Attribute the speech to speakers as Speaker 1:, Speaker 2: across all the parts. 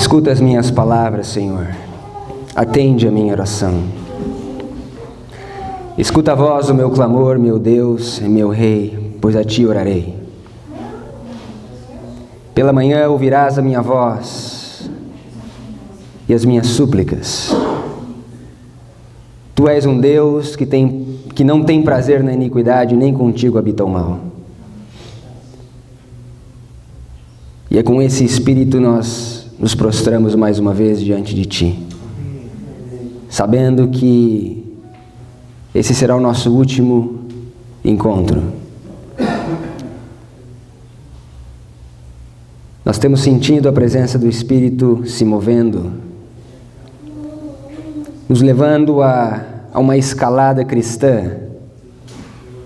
Speaker 1: Escuta as minhas palavras, Senhor. Atende a minha oração. Escuta a voz do meu clamor, meu Deus e meu Rei, pois a Ti orarei. Pela manhã ouvirás a minha voz e as minhas súplicas. Tu és um Deus que não tem prazer na iniquidade, nem contigo habita o mal. E é com esse espírito nós nos prostramos mais uma vez diante de Ti, sabendo que esse será o nosso último encontro. Nós temos sentido a presença do Espírito se movendo, nos levando a uma escalada cristã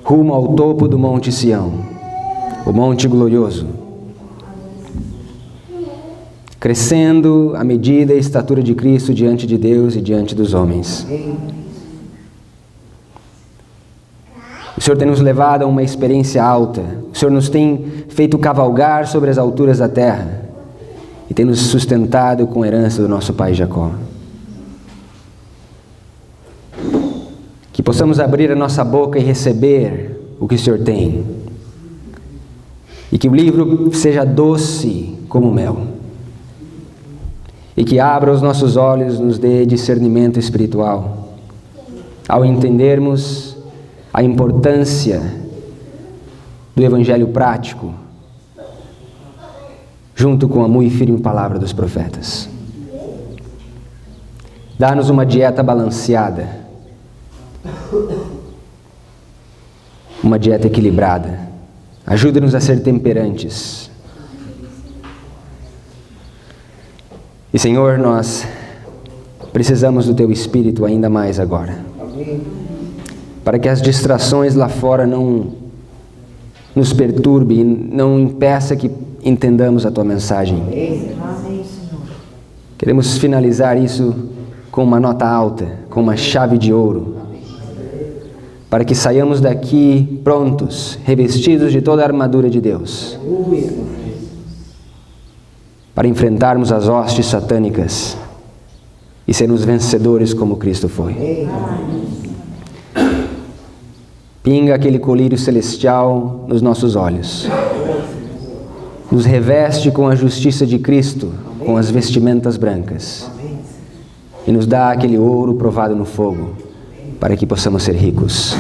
Speaker 1: rumo ao topo do Monte Sião, o Monte Glorioso, crescendo à medida e estatura de Cristo diante de Deus e diante dos homens. O Senhor tem nos levado a uma experiência alta. O Senhor nos tem feito cavalgar sobre as alturas da terra e tem nos sustentado com a herança do nosso pai Jacó. Que possamos abrir a nossa boca e receber o que o Senhor tem. E que o livro seja doce como mel. E que abra os nossos olhos, nos dê discernimento espiritual, ao entendermos a importância do Evangelho prático, junto com a muito firme palavra dos profetas. Dá-nos uma dieta balanceada, uma dieta equilibrada. Ajuda-nos a ser temperantes. E, Senhor, nós precisamos do Teu Espírito ainda mais agora. Para que as distrações lá fora não nos perturbem, não impeça que entendamos a Tua mensagem. Queremos finalizar isso com uma nota alta, com uma chave de ouro, para que saiamos daqui prontos, revestidos de toda a armadura de Deus, para enfrentarmos as hostes satânicas e sermos vencedores como Cristo foi. Pinga aquele colírio celestial nos nossos olhos. Nos reveste com a justiça de Cristo, com as vestimentas brancas. E nos dá aquele ouro provado no fogo, para que possamos ser ricos.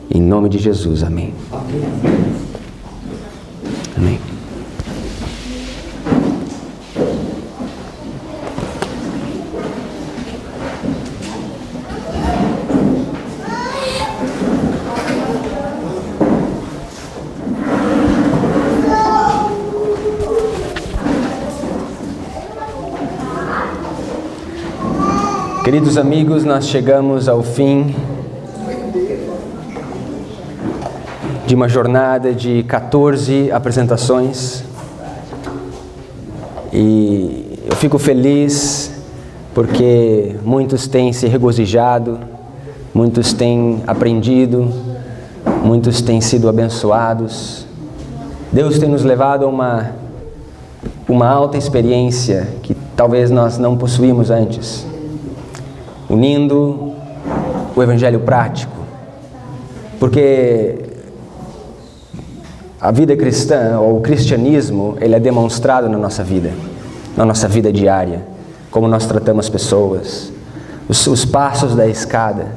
Speaker 1: Em nome de Jesus, amém. Amém. Queridos amigos, nós chegamos ao fim de uma jornada de 14 apresentações e eu fico feliz porque muitos têm se regozijado, muitos têm aprendido, muitos têm sido abençoados. Deus tem nos levado a uma alta experiência que talvez nós não possuímos antes, unindo o Evangelho prático, porque a vida cristã, ou o cristianismo, ele é demonstrado na nossa vida diária, como nós tratamos as pessoas, os passos da escada,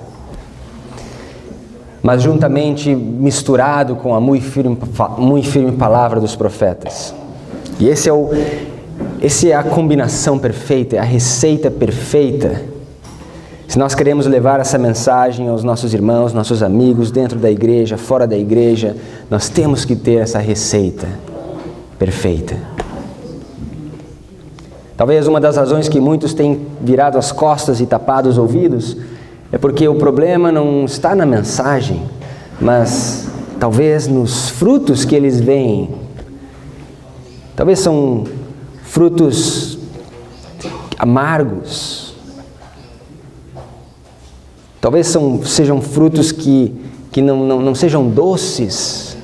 Speaker 1: mas juntamente misturado com a muito firme palavra dos profetas. E esse é a combinação perfeita, é a receita perfeita. Se nós queremos levar essa mensagem aos nossos irmãos, nossos amigos, dentro da igreja, fora da igreja, nós temos que ter essa receita perfeita. Talvez uma das razões que muitos têm virado as costas e tapado os ouvidos é porque o problema não está na mensagem, mas talvez nos frutos que eles veem. Talvez são frutos amargos. Talvez sejam frutos que não sejam doces.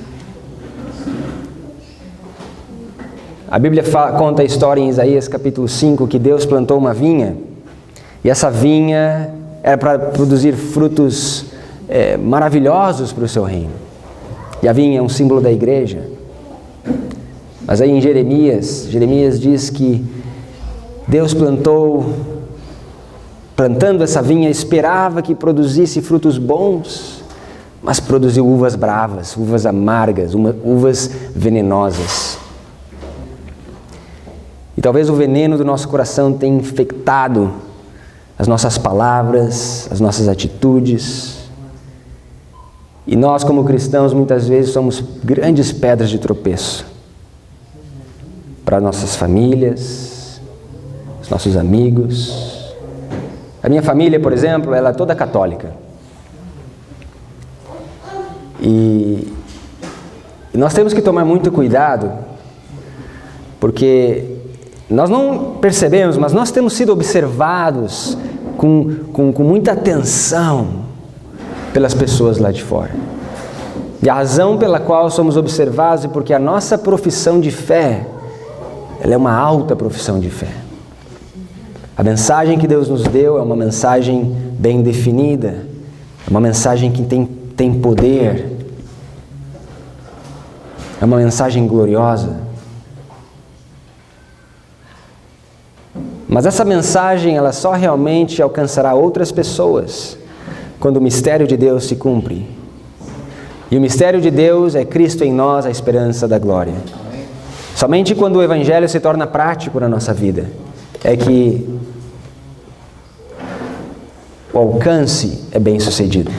Speaker 1: A Bíblia conta a história em Isaías capítulo 5 que Deus plantou uma vinha e essa vinha era para produzir frutos maravilhosos para o seu reino. E a vinha é um símbolo da igreja. Mas aí em Jeremias diz que Deus plantando essa vinha, esperava que produzisse frutos bons, mas produziu uvas bravas, uvas amargas, uvas venenosas. E talvez o veneno do nosso coração tenha infectado as nossas palavras, as nossas atitudes. E nós, como cristãos, muitas vezes somos grandes pedras de tropeço para nossas famílias, os nossos amigos. A minha família, por exemplo, ela é toda católica. E nós temos que tomar muito cuidado, porque nós não percebemos, mas nós temos sido observados com muita atenção pelas pessoas lá de fora. E a razão pela qual somos observados é porque a nossa profissão de fé, ela é uma alta profissão de fé. A mensagem que Deus nos deu é uma mensagem bem definida, é uma mensagem que tem poder, é uma mensagem gloriosa. Mas essa mensagem, ela só realmente alcançará outras pessoas quando o mistério de Deus se cumpre. E o mistério de Deus é Cristo em nós, a esperança da glória. Somente quando o Evangelho se torna prático na nossa vida é que o alcance é bem sucedido.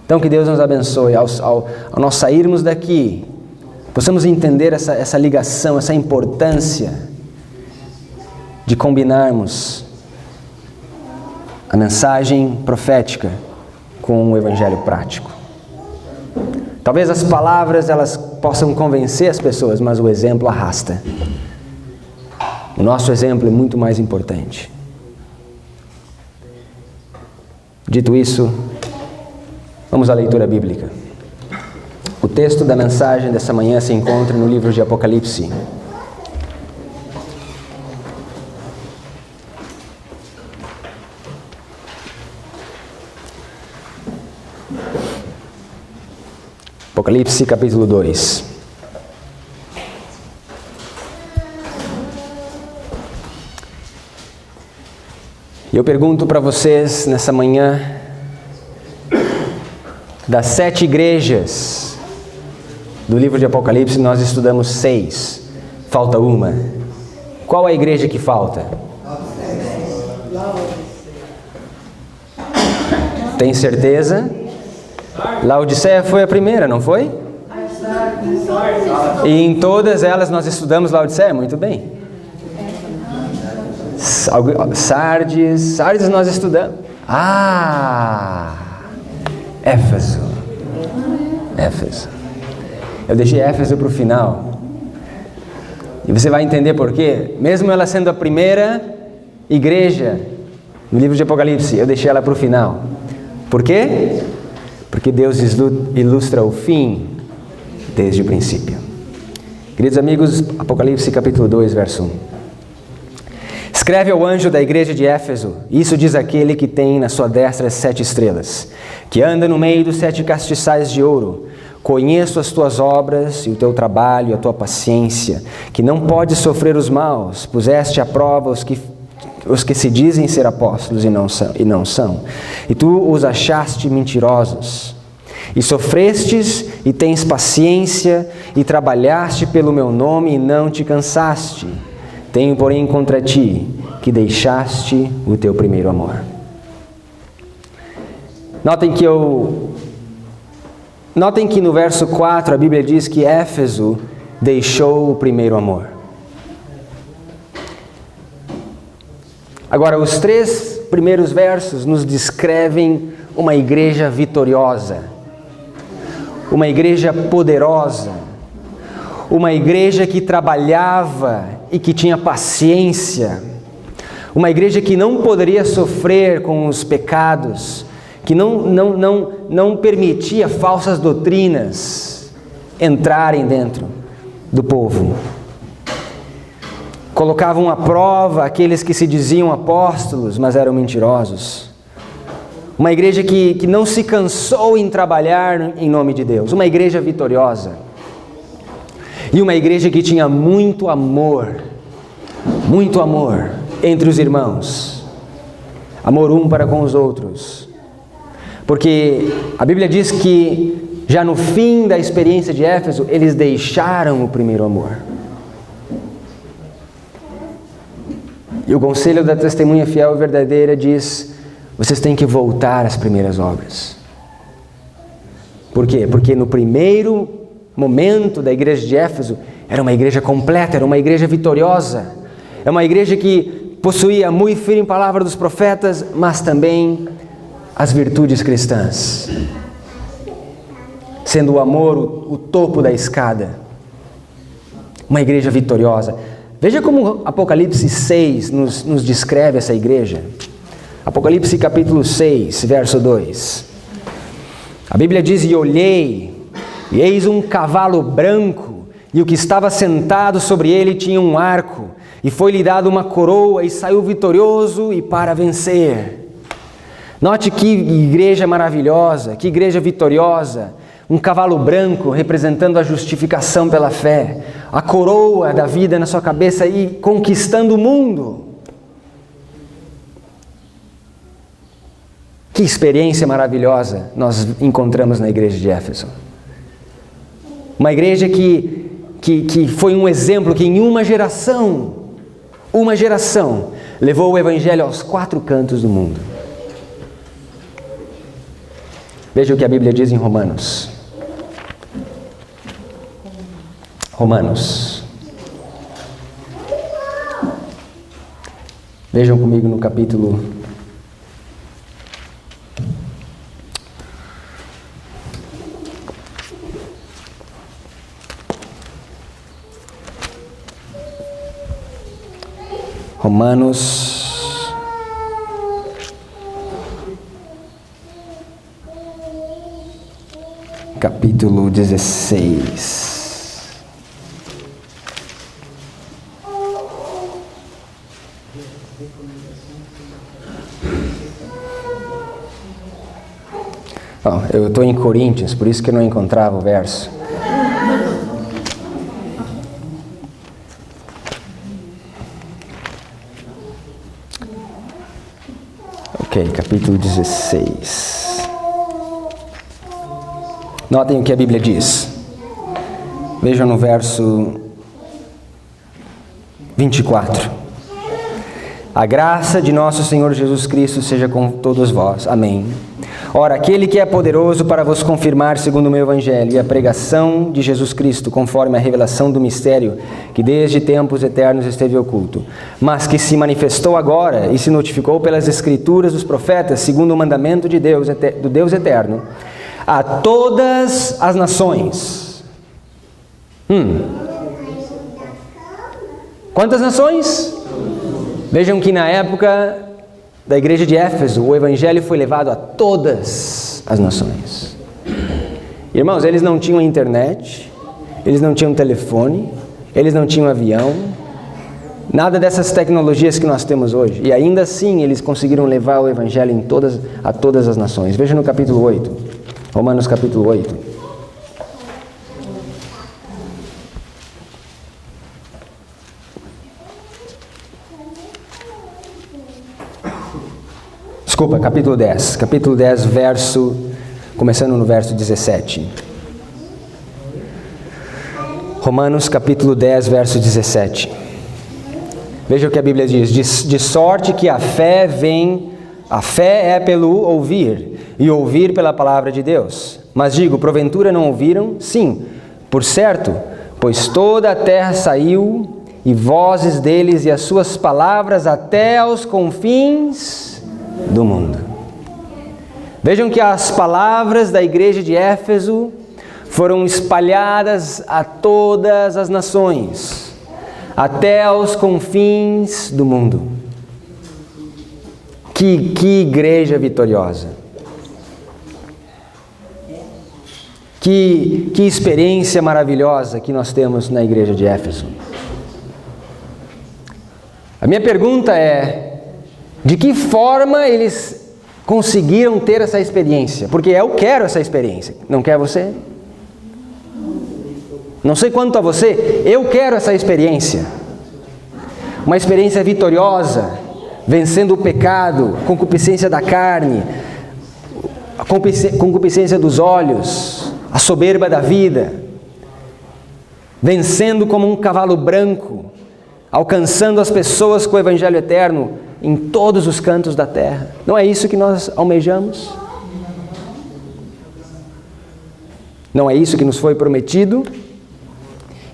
Speaker 1: Então que Deus nos abençoe ao nós sairmos daqui, possamos entender essa ligação, essa importância de combinarmos a mensagem profética com o evangelho prático. Talvez as palavras elas possam convencer as pessoas, mas o exemplo arrasta. O nosso exemplo é muito mais importante. Dito isso, vamos à leitura bíblica. O texto da mensagem dessa manhã se encontra no livro de Apocalipse. Apocalipse capítulo 2. E eu pergunto para vocês nessa manhã, das 7 igrejas do livro de Apocalipse, nós estudamos 6. Falta uma. Qual a igreja que falta? Tem certeza? Laodiceia foi a primeira, não foi? E em todas elas nós estudamos Laodiceia? Muito bem. Sardes nós estudamos. Éfeso. Eu deixei Éfeso para o final. E você vai entender por quê. Mesmo ela sendo a primeira igreja no livro de Apocalipse, eu deixei ela para o final. Por quê? Porque Deus ilustra o fim desde o princípio. Queridos amigos, Apocalipse capítulo 2, verso 1. Escreve ao anjo da igreja de Éfeso, isso diz aquele que tem na sua destra as 7 estrelas, que anda no meio dos 7 castiçais de ouro. Conheço as tuas obras e o teu trabalho e a tua paciência, que não podes sofrer os maus, puseste à prova os que se dizem ser apóstolos e não são, e tu os achaste mentirosos, e sofrestes e tens paciência, e trabalhaste pelo meu nome e não te cansaste. Tenho, porém, contra ti que deixaste o teu primeiro amor. Notem que no verso 4 a Bíblia diz que Éfeso deixou o primeiro amor. Agora, os 3 primeiros versos nos descrevem uma igreja vitoriosa, uma igreja poderosa, uma igreja que trabalhava e que tinha paciência, uma igreja que não poderia sofrer com os pecados, que não permitia falsas doutrinas entrarem dentro do povo. Colocavam à prova aqueles que se diziam apóstolos, mas eram mentirosos. Uma igreja que não se cansou em trabalhar em nome de Deus. Uma igreja vitoriosa. E uma igreja que tinha muito amor entre os irmãos. Amor um para com os outros. Porque a Bíblia diz que já no fim da experiência de Éfeso, eles deixaram o primeiro amor. E o conselho da testemunha fiel e verdadeira diz: vocês têm que voltar às primeiras obras. Por quê? Porque no primeiro momento da igreja de Éfeso, era uma igreja completa, era uma igreja vitoriosa. É uma igreja que possuía muito firme palavra dos profetas, mas também as virtudes cristãs. Sendo o amor o topo da escada. Uma igreja vitoriosa. Veja como Apocalipse 6 nos descreve essa igreja. Apocalipse capítulo 6, verso 2. A Bíblia diz: e olhei, e eis um cavalo branco, e o que estava sentado sobre ele tinha um arco, e foi-lhe dado uma coroa, e saiu vitorioso e para vencer. Note que igreja maravilhosa, que igreja vitoriosa. Um cavalo branco representando a justificação pela fé. A coroa da vida na sua cabeça e conquistando o mundo. Que experiência maravilhosa nós encontramos na igreja de Éfeso. Uma igreja que foi um exemplo que em uma geração, levou o evangelho aos 4 cantos do mundo. Veja o que a Bíblia diz em Romanos. Vejam comigo no capítulo 16. Eu estou em Coríntios, por isso que eu não encontrava o verso. Ok, capítulo 16. Notem o que a Bíblia diz. Vejam no verso 24. A graça de nosso Senhor Jesus Cristo seja com todos vós. Amém. Ora, aquele que é poderoso para vos confirmar segundo o meu evangelho e a pregação de Jesus Cristo, conforme a revelação do mistério que desde tempos eternos esteve oculto, mas que se manifestou agora e se notificou pelas escrituras dos profetas, segundo o mandamento de Deus, do Deus eterno, a todas as nações. Quantas nações? Vejam que na época da igreja de Éfeso, o evangelho foi levado a todas as nações. Irmãos, eles não tinham internet, eles não tinham telefone, eles não tinham avião, nada dessas tecnologias que nós temos hoje. E ainda assim, eles conseguiram levar o evangelho a todas as nações. Veja no capítulo 8, Romanos capítulo 8. Desculpa, capítulo 10. Capítulo 10, começando no verso 17. Romanos capítulo 10, verso 17. Veja o que a Bíblia diz. De sorte que a fé é pelo ouvir, e ouvir pela palavra de Deus. Mas digo, porventura não ouviram? Sim, por certo, pois toda a terra saiu, e vozes deles e as suas palavras até aos confins do mundo. Vejam que as palavras da igreja de Éfeso foram espalhadas a todas as nações, até aos confins do mundo. Que igreja vitoriosa! Que experiência maravilhosa que nós temos na igreja de Éfeso. A minha pergunta é, de que forma eles conseguiram ter essa experiência? Porque eu quero essa experiência, não quer você? Não sei quanto a você, eu quero essa experiência. Uma experiência vitoriosa, vencendo o pecado, a concupiscência da carne, a concupiscência dos olhos, a soberba da vida, vencendo como um cavalo branco, alcançando as pessoas com o Evangelho eterno em todos os cantos da terra. Não é isso que nós almejamos? Não é isso que nos foi prometido?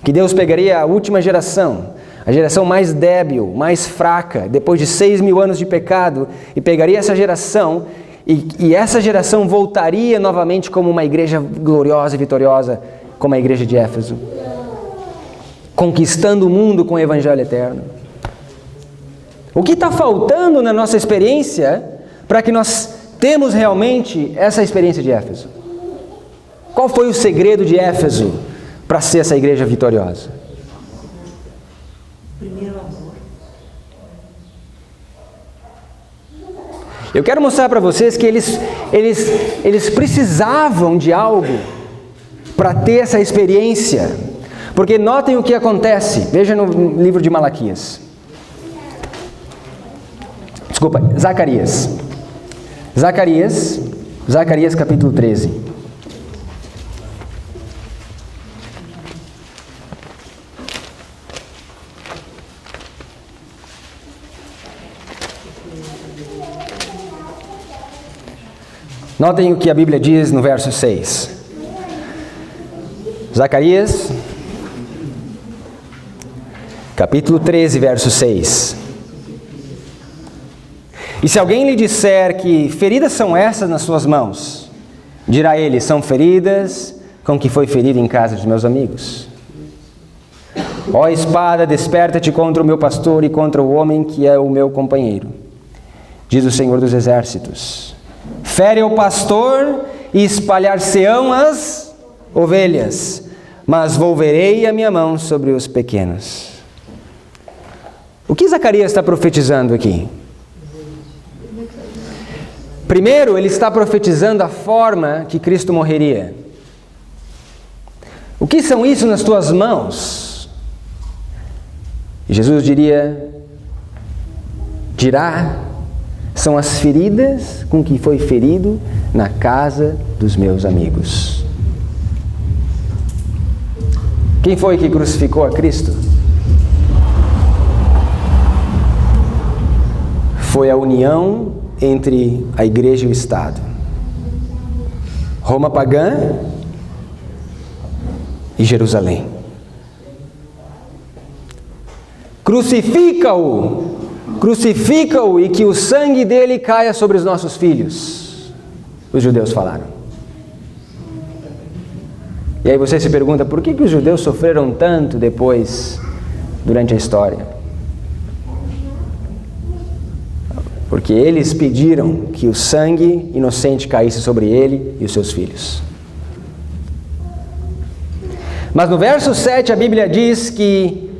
Speaker 1: Que Deus pegaria a última geração, a geração mais débil, mais fraca, depois de 6.000 anos de pecado, e pegaria essa geração, e essa geração voltaria novamente como uma igreja gloriosa e vitoriosa, como a igreja de Éfeso, conquistando o mundo com o Evangelho eterno. O que está faltando na nossa experiência para que nós temos realmente essa experiência de Éfeso? Qual foi o segredo de Éfeso para ser essa igreja vitoriosa?
Speaker 2: Primeiro amor.
Speaker 1: Eu quero mostrar para vocês que eles precisavam de algo para ter essa experiência. Porque notem o que acontece. Veja no livro de Malaquias. Desculpa, Zacarias. Zacarias capítulo 13. Notem o que a Bíblia diz no verso 6. Zacarias, capítulo 13, verso 6. E se alguém lhe disser que feridas são essas nas suas mãos, dirá ele, são feridas com que foi ferido em casa dos meus amigos. Ó espada, desperta-te contra o meu pastor e contra o homem que é o meu companheiro, diz o Senhor dos Exércitos. Fere o pastor e espalhar-se-ão as ovelhas, mas volverei a minha mão sobre os pequenos. O que Zacarias está profetizando aqui? Primeiro, ele está profetizando a forma que Cristo morreria. O que são isso nas tuas mãos? Jesus dirá, são as feridas com que foi ferido na casa dos meus amigos. Quem foi que crucificou a Cristo? Foi a união entre a igreja e o Estado. Roma pagã e Jerusalém. Crucifica-o e que o sangue dele caia sobre os nossos filhos. Os judeus falaram. E aí você se pergunta, por que os judeus sofreram tanto depois, durante a história? Porque eles pediram que o sangue inocente caísse sobre ele e os seus filhos. Mas no verso 7 a Bíblia diz que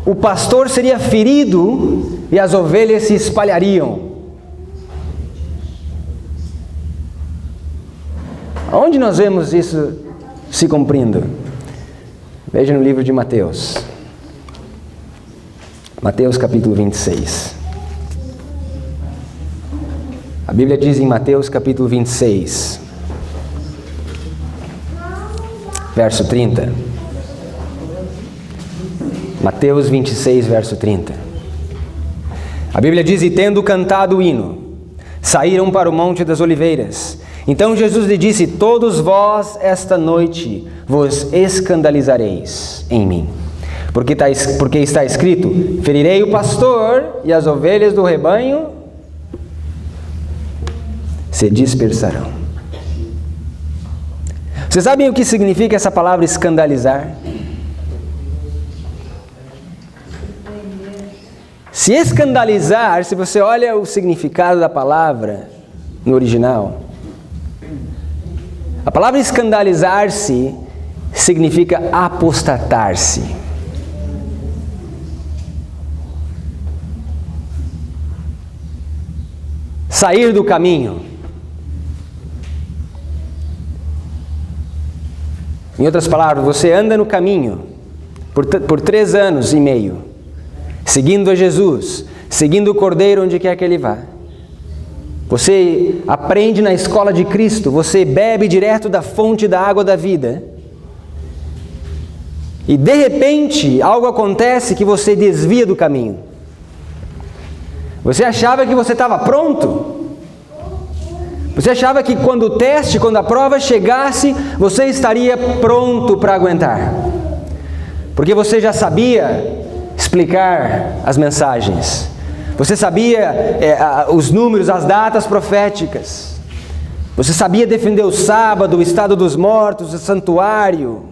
Speaker 1: o pastor seria ferido e as ovelhas se espalhariam. Onde nós vemos isso se cumprindo? Veja no livro de Mateus. Mateus capítulo 26. A Bíblia diz em Mateus capítulo 26, verso 30. Mateus 26, verso 30. A Bíblia diz, e tendo cantado o hino, saíram para o Monte das Oliveiras. Então Jesus lhe disse, todos vós esta noite vos escandalizareis em mim. Porque está escrito, ferirei o pastor e as ovelhas do rebanho se dispersarão. Vocês sabem o que significa essa palavra escandalizar? Se escandalizar, se você olha o significado da palavra no original, A palavra escandalizar-se significa apostatar-se. Sair do caminho. Em outras palavras, você anda no caminho por 3 anos e meio, seguindo a Jesus, seguindo o Cordeiro onde quer que Ele vá. Você aprende na escola de Cristo, você bebe direto da fonte da água da vida. E de repente, algo acontece que você desvia do caminho. Você achava que você estava pronto. Você achava que quando o teste, quando a prova chegasse, você estaria pronto para aguentar. Porque você já sabia explicar as mensagens. Você sabia os números, as datas proféticas. Você sabia defender o sábado, o estado dos mortos, o santuário.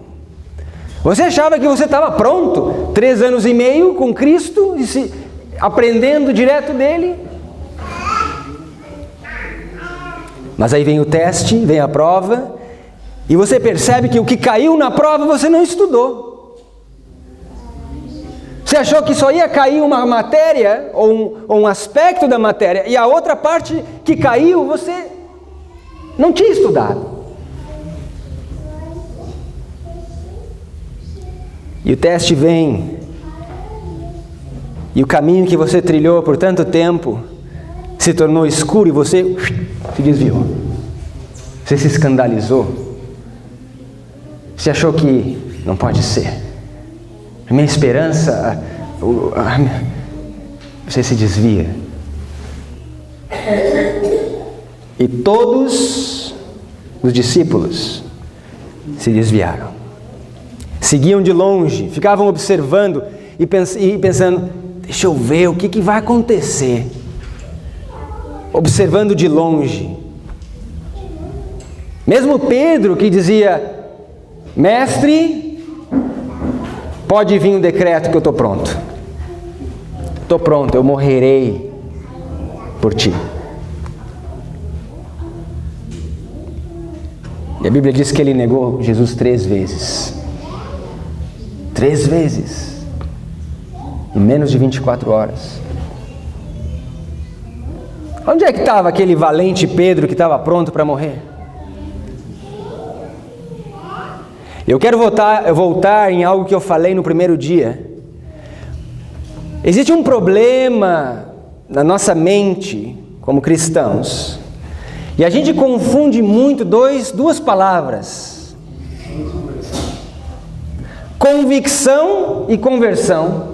Speaker 1: Você achava que você estava pronto. 3 anos e meio com Cristo, aprendendo direto dele. Mas aí vem o teste, vem a prova, e você percebe que o que caiu na prova você não estudou. Você achou que só ia cair uma matéria, ou um aspecto da matéria, e a outra parte que caiu você não tinha estudado. E o teste vem, e o caminho que você trilhou por tanto tempo se tornou escuro e você se desviou. Você se escandalizou. Você achou que não pode ser. A minha esperança, você se desvia. E todos os discípulos se desviaram. Seguiam de longe, ficavam observando e pensando, deixa eu ver o que vai acontecer. Observando de longe. Mesmo Pedro que dizia, mestre, pode vir um decreto que eu estou pronto. Estou pronto, eu morrerei por ti. E a Bíblia diz que ele negou Jesus 3 vezes. 3 vezes. Em menos de 24 horas. Onde é que estava aquele valente Pedro que estava pronto para morrer? Eu quero voltar em algo que eu falei no primeiro dia. Existe um problema na nossa mente como cristãos. E a gente confunde muito duas palavras. Convicção e conversão.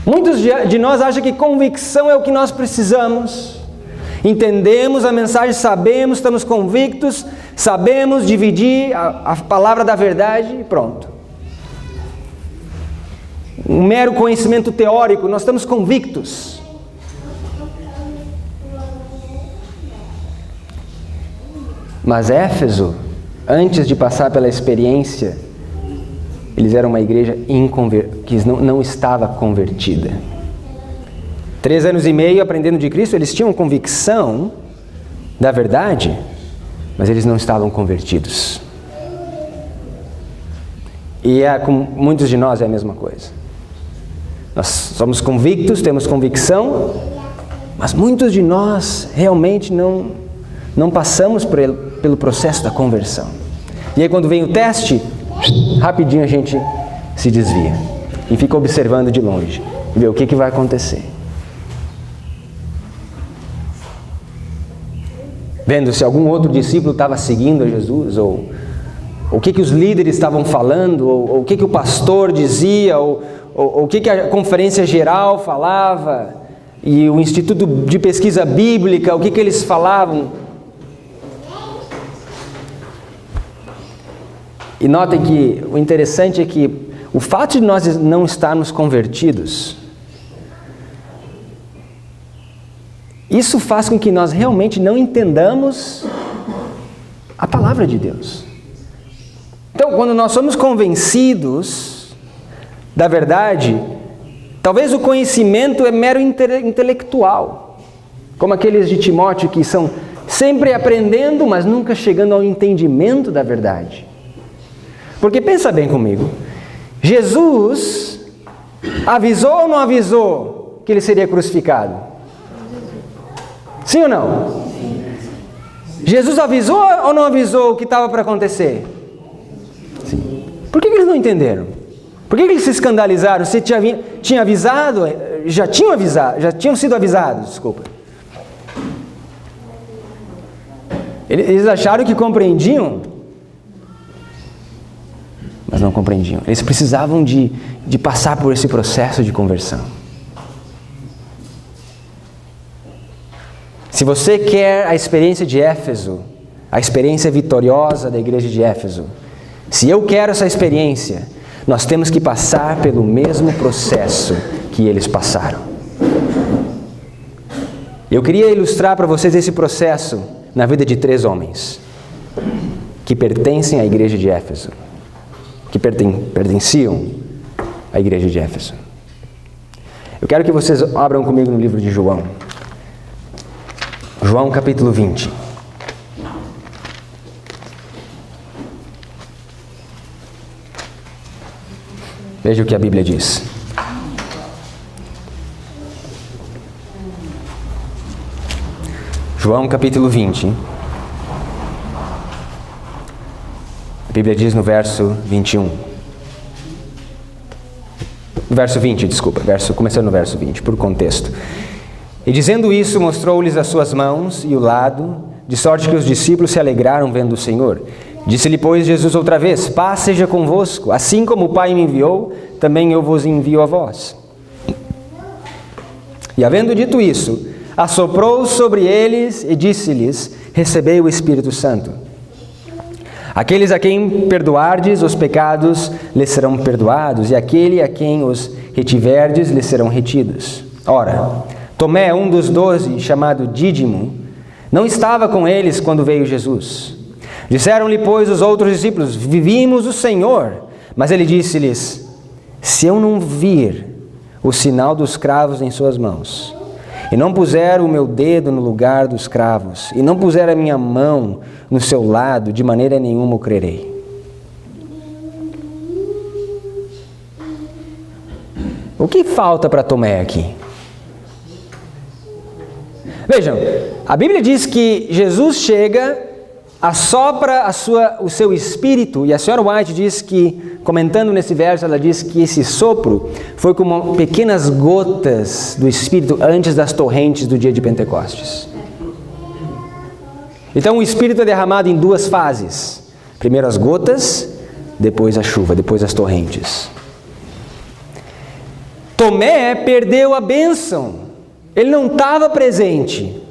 Speaker 1: Muitos de nós acham que convicção é o que nós precisamos. Entendemos a mensagem, sabemos, estamos convictos, sabemos dividir a palavra da verdade e pronto. Um mero conhecimento teórico, nós estamos convictos. Mas Éfeso, antes de passar pela experiência, eles eram uma igreja que não estava convertida. 3 anos e meio aprendendo de Cristo, eles tinham convicção da verdade, mas eles não estavam convertidos. E com muitos de nós é a mesma coisa. Nós somos convictos, temos convicção, mas muitos de nós realmente não passamos pelo processo da conversão. E aí quando vem o teste, rapidinho a gente se desvia e fica observando de longe e vê o que vai acontecer. Vendo se algum outro discípulo estava seguindo a Jesus, ou o que os líderes estavam falando, ou o que o pastor dizia, ou o que a conferência geral falava, e o Instituto de Pesquisa Bíblica, o que eles falavam. E notem que o interessante é que o fato de nós não estarmos convertidos, isso faz com que nós realmente não entendamos a palavra de Deus. Então, quando nós somos convencidos da verdade, talvez o conhecimento é mero intelectual, como aqueles de Timóteo que são sempre aprendendo, mas nunca chegando ao entendimento da verdade. Porque pensa bem comigo, Jesus avisou ou não avisou que ele seria crucificado? Sim ou não? Jesus avisou ou não avisou o que estava para acontecer? Sim. Por que eles não entenderam? Por que eles se escandalizaram? Você tinha avisado, já tinham sido avisados, desculpa. Eles acharam que compreendiam, mas não compreendiam. Eles precisavam de passar por esse processo de conversão. Se você quer a experiência de Éfeso, a experiência vitoriosa da igreja de Éfeso, se eu quero essa experiência, nós temos que passar pelo mesmo processo que eles passaram. Eu queria ilustrar para vocês esse processo na vida de 3 homens que pertencem à igreja de Éfeso, que pertenciam à igreja de Éfeso. Eu quero que vocês abram comigo no livro de João. João capítulo 20. Veja o que a Bíblia diz. João capítulo 20. A Bíblia diz no verso 21. No verso 20, desculpa. Começando no verso 20, por contexto. E dizendo isso, mostrou-lhes as suas mãos e o lado, de sorte que os discípulos se alegraram vendo o Senhor. Disse-lhe, pois, Jesus outra vez, paz seja convosco, assim como o Pai me enviou, também eu vos envio a vós. E havendo dito isso, assoprou sobre eles e disse-lhes, recebei o Espírito Santo. Aqueles a quem perdoardes os pecados, lhes serão perdoados, e aquele a quem os retiverdes, lhes serão retidos. Ora, Tomé, um dos 12, chamado Dídimo, não estava com eles quando veio Jesus. Disseram-lhe, pois, os outros discípulos, vimos o Senhor. Mas ele disse-lhes, se eu não vir o sinal dos cravos em suas mãos, e não puser o meu dedo no lugar dos cravos, e não puser a minha mão no seu lado, de maneira nenhuma o crerei. O que falta para Tomé aqui? Vejam, a Bíblia diz que Jesus chega, assopra o seu espírito, e a senhora White diz que, comentando nesse verso, ela diz que esse sopro foi como pequenas gotas do Espírito antes das torrentes do dia de Pentecostes. Então o Espírito é derramado em 2 fases. Primeiro as gotas, depois a chuva, depois as torrentes. Tomé perdeu a bênção. Ele não estava presente.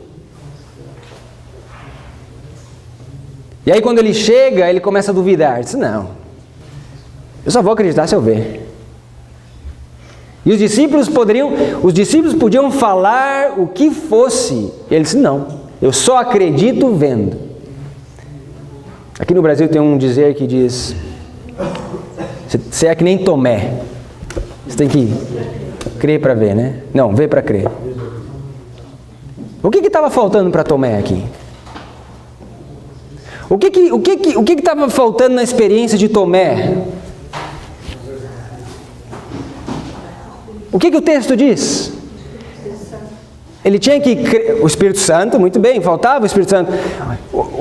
Speaker 1: E aí quando ele chega, ele começa a duvidar. Ele diz, não, eu só vou acreditar se eu ver. E os discípulos podiam falar o que fosse. Ele disse, não, eu só acredito vendo. Aqui no Brasil tem um dizer que diz, você é que nem Tomé. Você tem que crer para ver, né? Não, ver para crer. O que estava faltando para Tomé aqui? O que estava faltando na experiência de Tomé? O que o texto diz? Ele tinha que crer, o Espírito Santo, muito bem, faltava o Espírito Santo.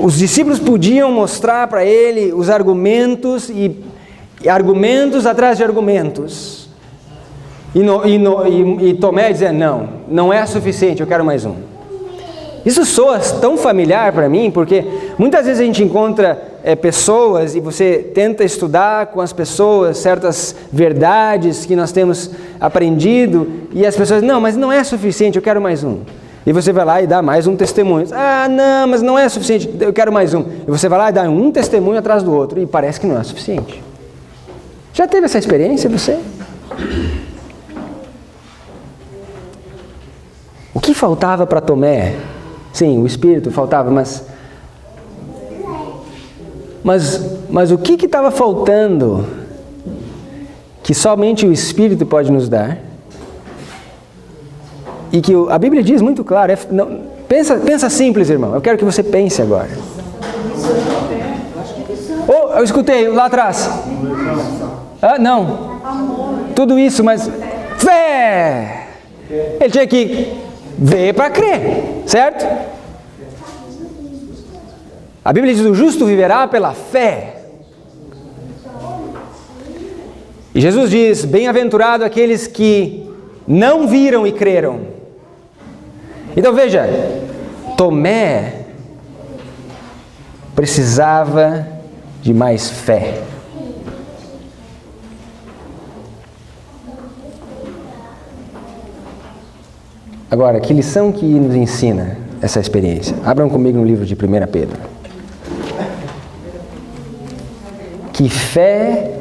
Speaker 1: Os discípulos podiam mostrar para ele os argumentos e argumentos atrás de argumentos. E Tomé dizia, não é suficiente, eu quero mais um. Isso soa tão familiar para mim, porque muitas vezes a gente encontra pessoas e você tenta estudar com as pessoas certas verdades que nós temos aprendido e as pessoas, não, mas não é suficiente, eu quero mais um. E você vai lá e dá mais um testemunho. Ah, não, mas não é suficiente, eu quero mais um. E você vai lá e dá um testemunho atrás do outro e parece que não é suficiente. Já teve essa experiência você? O que faltava para Tomé? Sim, o Espírito faltava, mas o que estava faltando que somente o Espírito pode nos dar? E que a Bíblia diz muito claro, Pensa simples, irmão. Eu quero que você pense agora. Oh, eu escutei lá atrás. Ah, não. Tudo isso, mas fé. Ele tinha que ver para crer, certo? A Bíblia diz: o justo viverá pela fé. E Jesus diz: bem-aventurado aqueles que não viram e creram. Então veja, Tomé precisava de mais fé. Agora, que lição que nos ensina essa experiência? Abram comigo no livro de 1 Pedro. Que fé...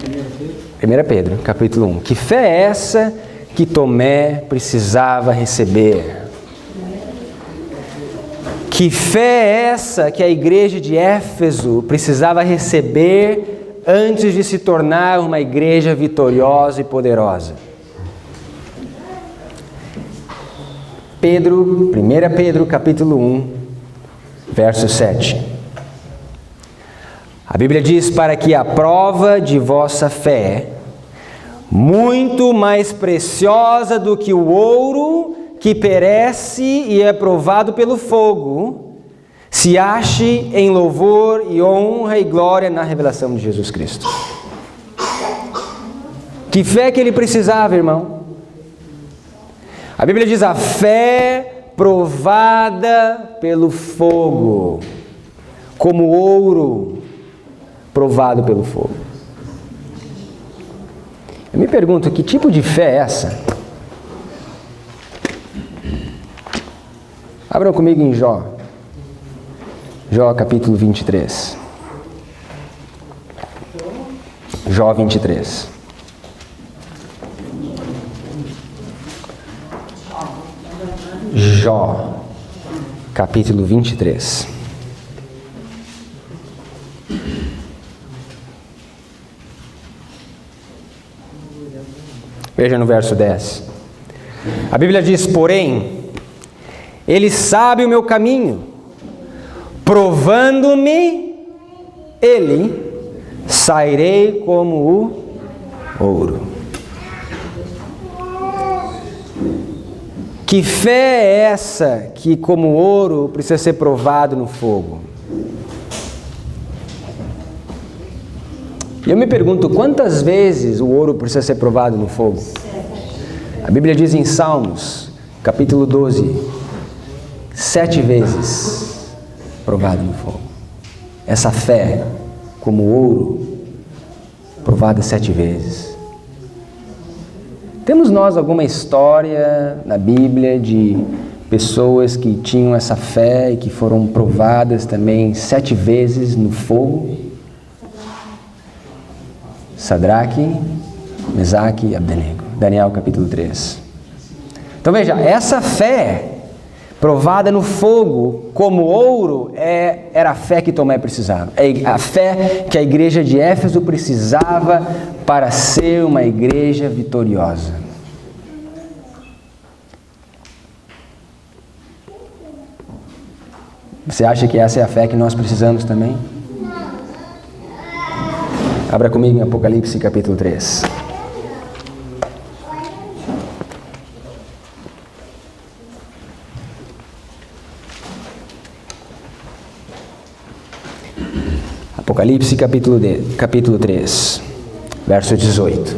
Speaker 1: 1 Pedro, capítulo 1. Que fé é essa que Tomé precisava receber? Que fé é essa que a igreja de Éfeso precisava receber antes de se tornar uma igreja vitoriosa e poderosa? 1 Pedro, capítulo 1, verso 7. A Bíblia diz: para que a prova de vossa fé, muito mais preciosa do que o ouro que perece e é provado pelo fogo, se ache em louvor e honra e glória na revelação de Jesus Cristo. Que fé que ele precisava, irmão? A Bíblia diz: a fé provada pelo fogo, como ouro provado pelo fogo. Eu me pergunto, que tipo de fé é essa? Abram comigo em Jó. Jó capítulo 23. Jó 23. Jó capítulo 23. Veja no verso 10. A Bíblia diz: porém, ele sabe o meu caminho, provando-me, ele, sairei como o ouro. Que fé é essa que, como ouro, precisa ser provado no fogo? E eu me pergunto, quantas vezes o ouro precisa ser provado no fogo? A Bíblia diz em Salmos, capítulo 12, 7 vezes provado no fogo. Essa fé, como ouro, provada 7 vezes. Temos nós alguma história na Bíblia de pessoas que tinham essa fé e que foram provadas também 7 vezes no fogo? Sadraque, Mesaque e Abdenego. Daniel capítulo 3. Então veja, essa fé provada no fogo como ouro era a fé que Tomé precisava. É a fé que a igreja de Éfeso precisava para ser uma igreja vitoriosa. Você acha que essa é a fé que nós precisamos também? Abra comigo em Apocalipse capítulo 3. Apocalipse capítulo 3, verso 18.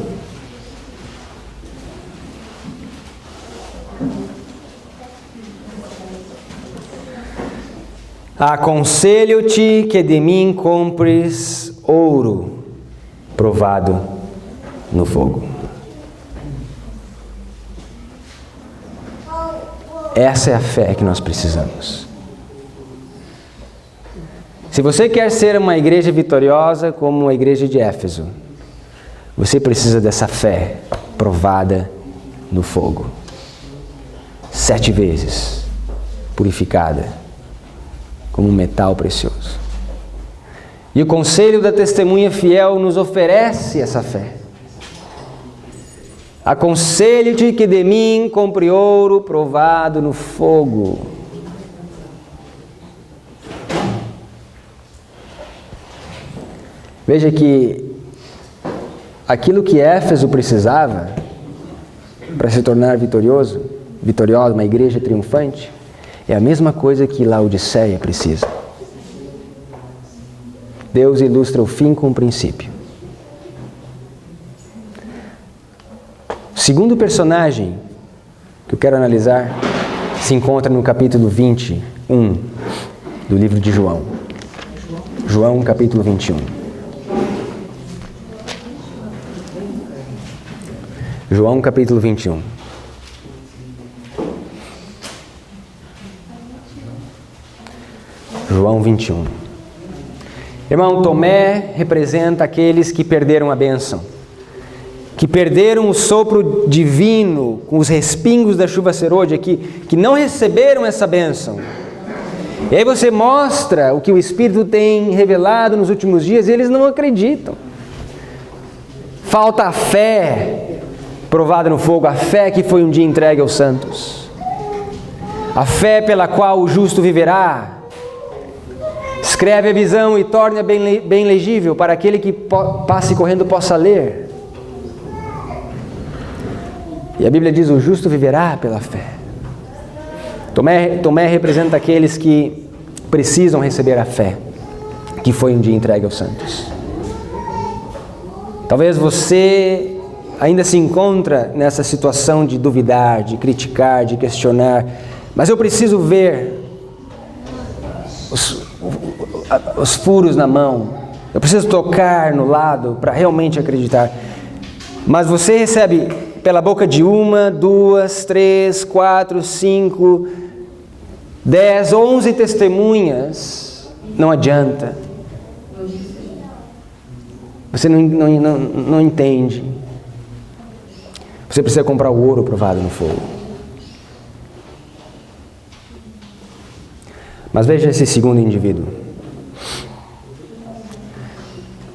Speaker 1: Aconselho-te que de mim compres ouro provado no fogo. Essa é a fé que nós precisamos. Se você quer ser uma igreja vitoriosa como a igreja de Éfeso, você precisa dessa fé provada no fogo. 7 vezes purificada como um metal precioso. E o conselho da testemunha fiel nos oferece essa fé. Aconselho-te que de mim compre ouro provado no fogo. Veja que aquilo que Éfeso precisava para se tornar vitoriosa, uma igreja triunfante, é a mesma coisa que Laodiceia precisa. Deus ilustra o fim com o princípio. O segundo personagem que eu quero analisar se encontra no capítulo 21 do livro de João. João, capítulo 21. João, capítulo 21. João 21. Irmão, Tomé representa aqueles que perderam a bênção, que perderam o sopro divino com os respingos da chuva serôdia, que não receberam essa bênção. E aí você mostra o que o Espírito tem revelado nos últimos dias e eles não acreditam. Falta a fé provada no fogo, a fé que foi um dia entregue aos santos, a fé pela qual o justo viverá. Escreve a visão e torne-a bem legível para aquele que passe correndo possa ler. E a Bíblia diz: o justo viverá pela fé. Tomé representa aqueles que precisam receber a fé que foi um dia entregue aos santos. Talvez você ainda se encontra nessa situação de duvidar, de criticar, de questionar, mas eu preciso ver os furos na mão, eu preciso tocar no lado para realmente acreditar. Mas você recebe pela boca de 1, 2, 3, 4, 5, 10, 11 testemunhas, não adianta. Você não entende. Você precisa comprar o ouro provado no fogo. Mas veja esse segundo indivíduo.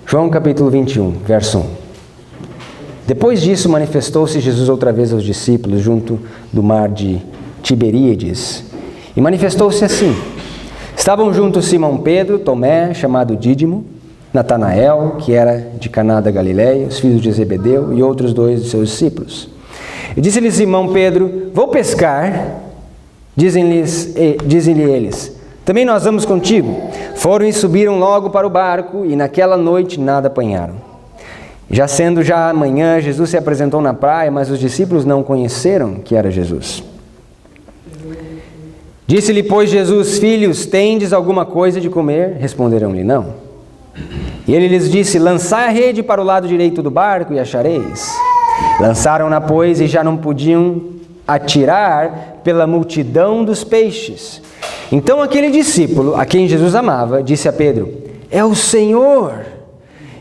Speaker 1: João capítulo 21, verso 1. Depois disso manifestou-se Jesus outra vez aos discípulos junto do mar de Tiberíades. E manifestou-se assim. Estavam juntos Simão Pedro, Tomé, chamado Dídimo, Natanael, que era de Caná da Galileia, os filhos de Zebedeu e outros 2 de seus discípulos. E disse-lhe Simão Pedro: vou pescar. Dizem-lhe eles: também nós vamos contigo. Foram e subiram logo para o barco, e naquela noite nada apanharam. Já sendo amanhã, Jesus se apresentou na praia, mas os discípulos não conheceram que era Jesus. Disse-lhe, pois, Jesus: filhos, tendes alguma coisa de comer? Responderam-lhe, não. E ele lhes disse: lançai a rede para o lado direito do barco e achareis. Lançaram-na, pois, e já não podiam atirar pela multidão dos peixes. Então aquele discípulo, a quem Jesus amava, disse a Pedro: é o Senhor.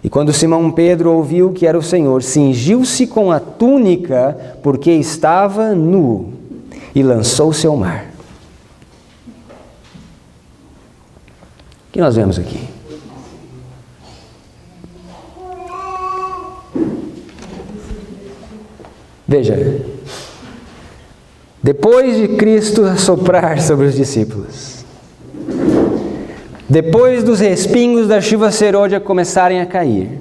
Speaker 1: E quando Simão Pedro ouviu que era o Senhor, cingiu-se com a túnica, porque estava nu, e lançou-se ao mar. O que nós vemos aqui? Veja, depois de Cristo soprar sobre os discípulos, depois dos respingos da chuva serôdia começarem a cair,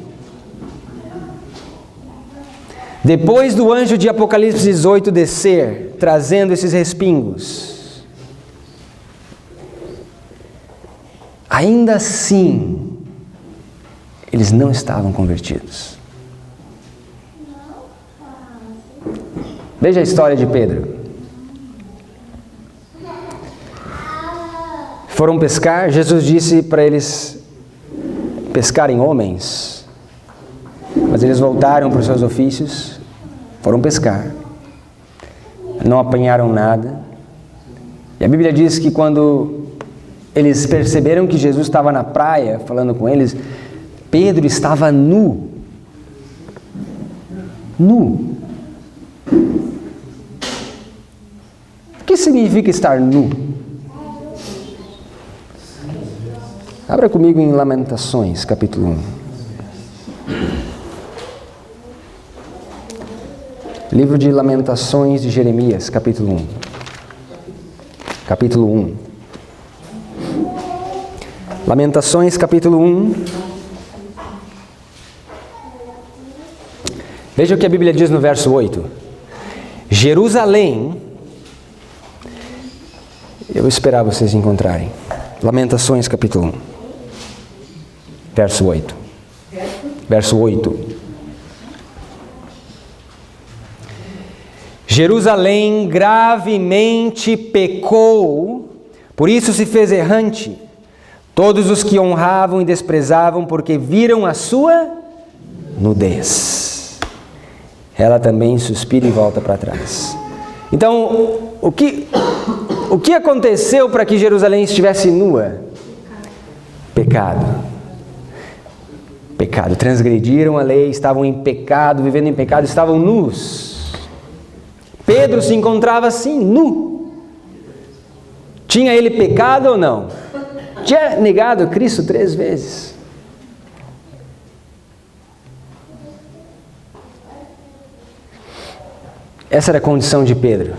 Speaker 1: depois do anjo de Apocalipse 18 descer, trazendo esses respingos, ainda assim, eles não estavam convertidos. Veja a história de Pedro. Foram pescar, Jesus disse para eles pescarem homens, mas eles voltaram para os seus ofícios, foram pescar, não apanharam nada. E a Bíblia diz que quando eles perceberam que Jesus estava na praia falando com eles, Pedro estava nu. Nu. O que significa estar nu? Abra comigo em Lamentações, capítulo 1. Livro de Lamentações de Jeremias, capítulo 1. Capítulo 1. Lamentações, capítulo 1. Veja o que a Bíblia diz no verso 8. Jerusalém, eu vou esperar vocês encontrarem. Lamentações capítulo 1, verso 8. Verso 8. Jerusalém gravemente pecou, por isso se fez errante. Todos os que honravam e desprezavam, porque viram a sua nudez. Ela também suspira e volta para trás. Então, o que aconteceu para que Jerusalém estivesse nua? Pecado. Pecado. Transgrediram a lei, estavam em pecado, vivendo em pecado, estavam nus. Pedro se encontrava assim, nu. Tinha ele pecado ou não? Tinha negado Cristo 3 vezes. Essa era a condição de Pedro.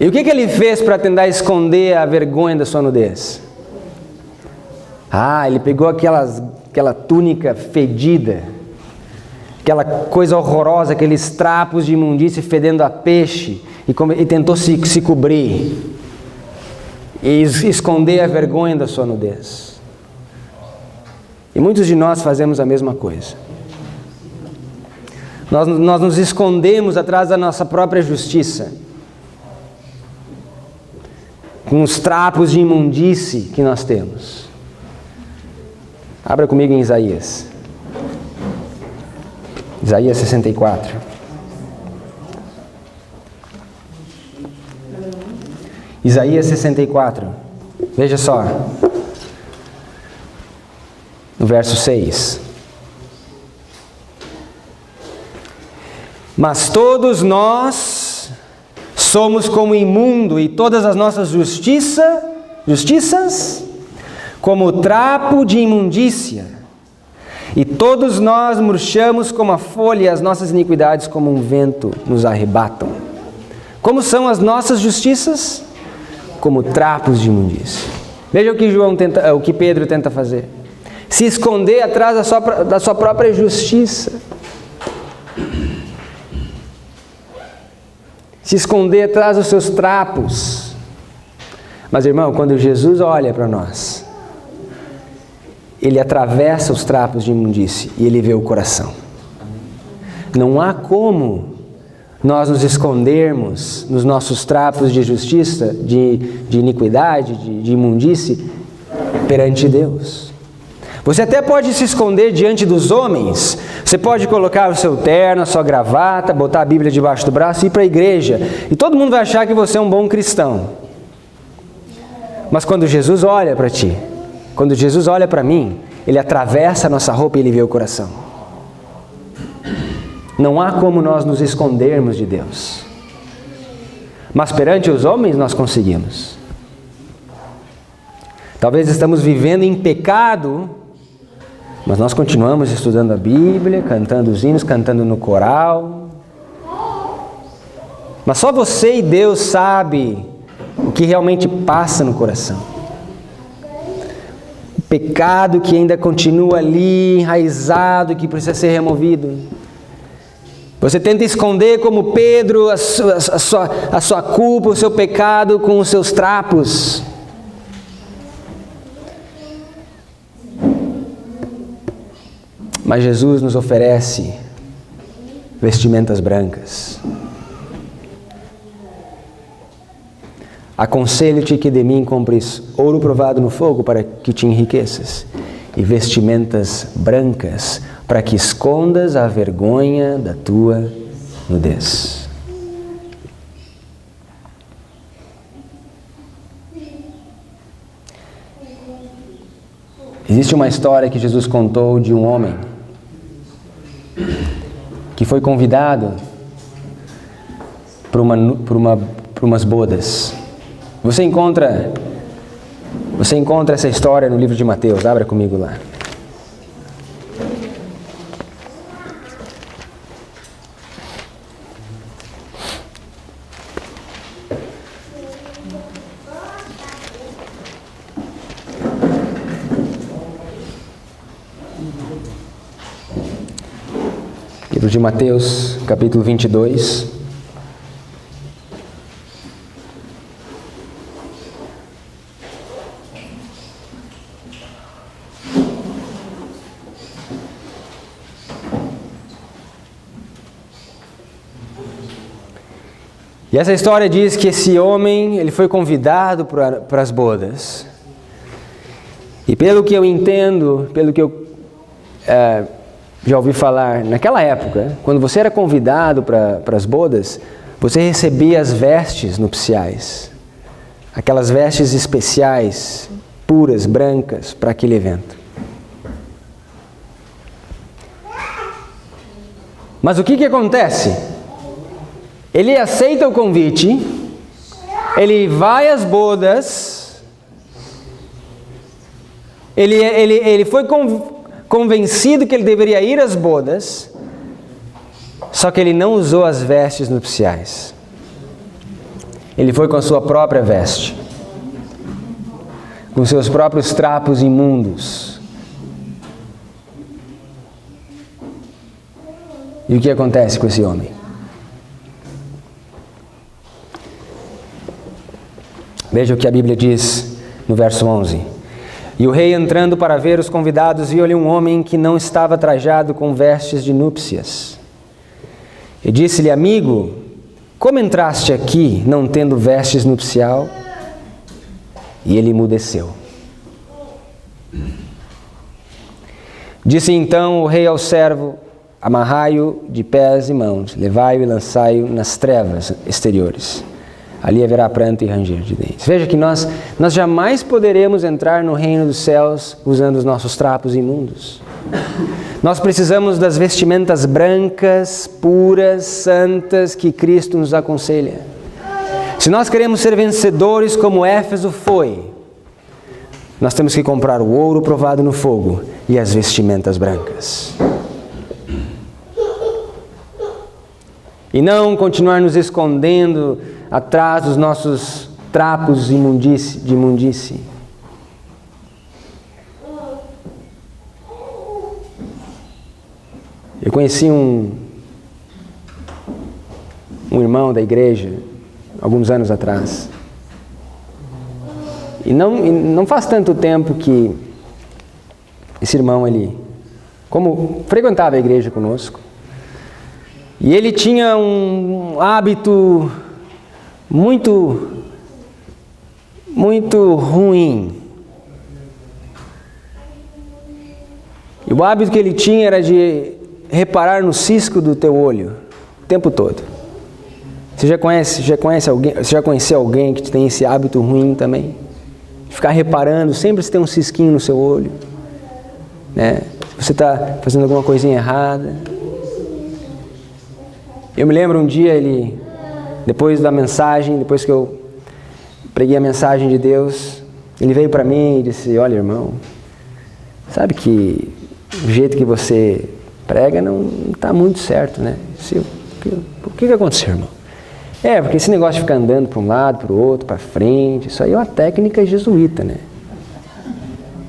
Speaker 1: E o que ele fez para tentar esconder a vergonha da sua nudez? Ele pegou aquela túnica fedida, aquela coisa horrorosa, aqueles trapos de imundície fedendo a peixe, e tentou se cobrir e esconder a vergonha da sua nudez. E muitos de nós fazemos a mesma coisa. Nós nos escondemos atrás da nossa própria justiça, com os trapos de imundície que nós temos. Abra comigo em Isaías. Isaías 64. Isaías 64. Veja só. No verso 6. Mas todos nós somos como imundo, e todas as nossas justiças como trapo de imundícia. E todos nós murchamos como a folha, e as nossas iniquidades como um vento nos arrebatam. Como são as nossas justiças? Como trapos de imundícia. Veja o que Pedro tenta fazer. Se esconder atrás da sua própria justiça. Se esconder atrás dos seus trapos. Mas, irmão, quando Jesus olha para nós, Ele atravessa os trapos de imundície e Ele vê o coração. Não há como nós nos escondermos nos nossos trapos de justiça, de iniquidade, de imundície, perante Deus. Você até pode se esconder diante dos homens. Você pode colocar o seu terno, a sua gravata, botar a Bíblia debaixo do braço e ir para a igreja. E todo mundo vai achar que você é um bom cristão. Mas quando Jesus olha para ti, quando Jesus olha para mim, Ele atravessa a nossa roupa e Ele vê o coração. Não há como nós nos escondermos de Deus. Mas perante os homens nós conseguimos. Talvez estamos vivendo em pecado, mas nós continuamos estudando a Bíblia, cantando os hinos, cantando no coral. Mas só você e Deus sabe o que realmente passa no coração. O pecado que ainda continua ali, enraizado, que precisa ser removido. Você tenta esconder como Pedro a sua culpa, o seu pecado com os seus trapos. Mas Jesus nos oferece vestimentas brancas. Aconselho-te que de mim compres ouro provado no fogo para que te enriqueças, e vestimentas brancas para que escondas a vergonha da tua nudez. Existe uma história que Jesus contou de um homem que foi convidado para umas bodas. Você encontra essa história no livro de Mateus. Abra comigo lá. Livro de Mateus, capítulo 22. E essa história diz que esse homem, ele foi convidado para as bodas. E pelo que eu entendo, pelo que eu já ouvi falar, naquela época, quando você era convidado para as bodas, você recebia as vestes nupciais. Aquelas vestes especiais, puras, brancas, para aquele evento. Mas o que acontece? Ele aceita o convite, ele vai às bodas, ele foi convencido que ele deveria ir às bodas, só que ele não usou as vestes nupciais. Ele foi com a sua própria veste, com seus próprios trapos imundos. E o que acontece com esse homem? Veja o que a Bíblia diz no verso 11. E o rei, entrando para ver os convidados, viu-lhe um homem que não estava trajado com vestes de núpcias. E disse-lhe: amigo, como entraste aqui, não tendo vestes nupcial? E ele emudeceu. Disse então o rei ao servo: amarrai-o de pés e mãos, levai-o e lançai-o nas trevas exteriores. Ali haverá pranto e ranger de dentes. Veja que nós jamais poderemos entrar no reino dos céus usando os nossos trapos imundos. Nós precisamos das vestimentas brancas, puras, santas, que Cristo nos aconselha. Se nós queremos ser vencedores como Éfeso foi, nós temos que comprar o ouro provado no fogo e as vestimentas brancas. E não continuar nos escondendo atrás dos nossos trapos de imundície. Eu conheci um irmão da igreja, alguns anos atrás. E não faz tanto tempo que esse irmão, ele, como frequentava a igreja conosco, e ele tinha um hábito muito ruim. E o hábito que ele tinha era de reparar no cisco do teu olho o tempo todo. Você já conheceu alguém que tem esse hábito ruim também? De ficar reparando, sempre se tem um cisquinho no seu olho, né? Você está fazendo alguma coisinha errada. Eu me lembro um dia, depois que eu preguei a mensagem de Deus, ele veio para mim e disse: olha, irmão, sabe que o jeito que você prega não está muito certo, né? O que aconteceu, irmão? Porque esse negócio de ficar andando para um lado, para o outro, para frente, isso aí é uma técnica jesuíta, né?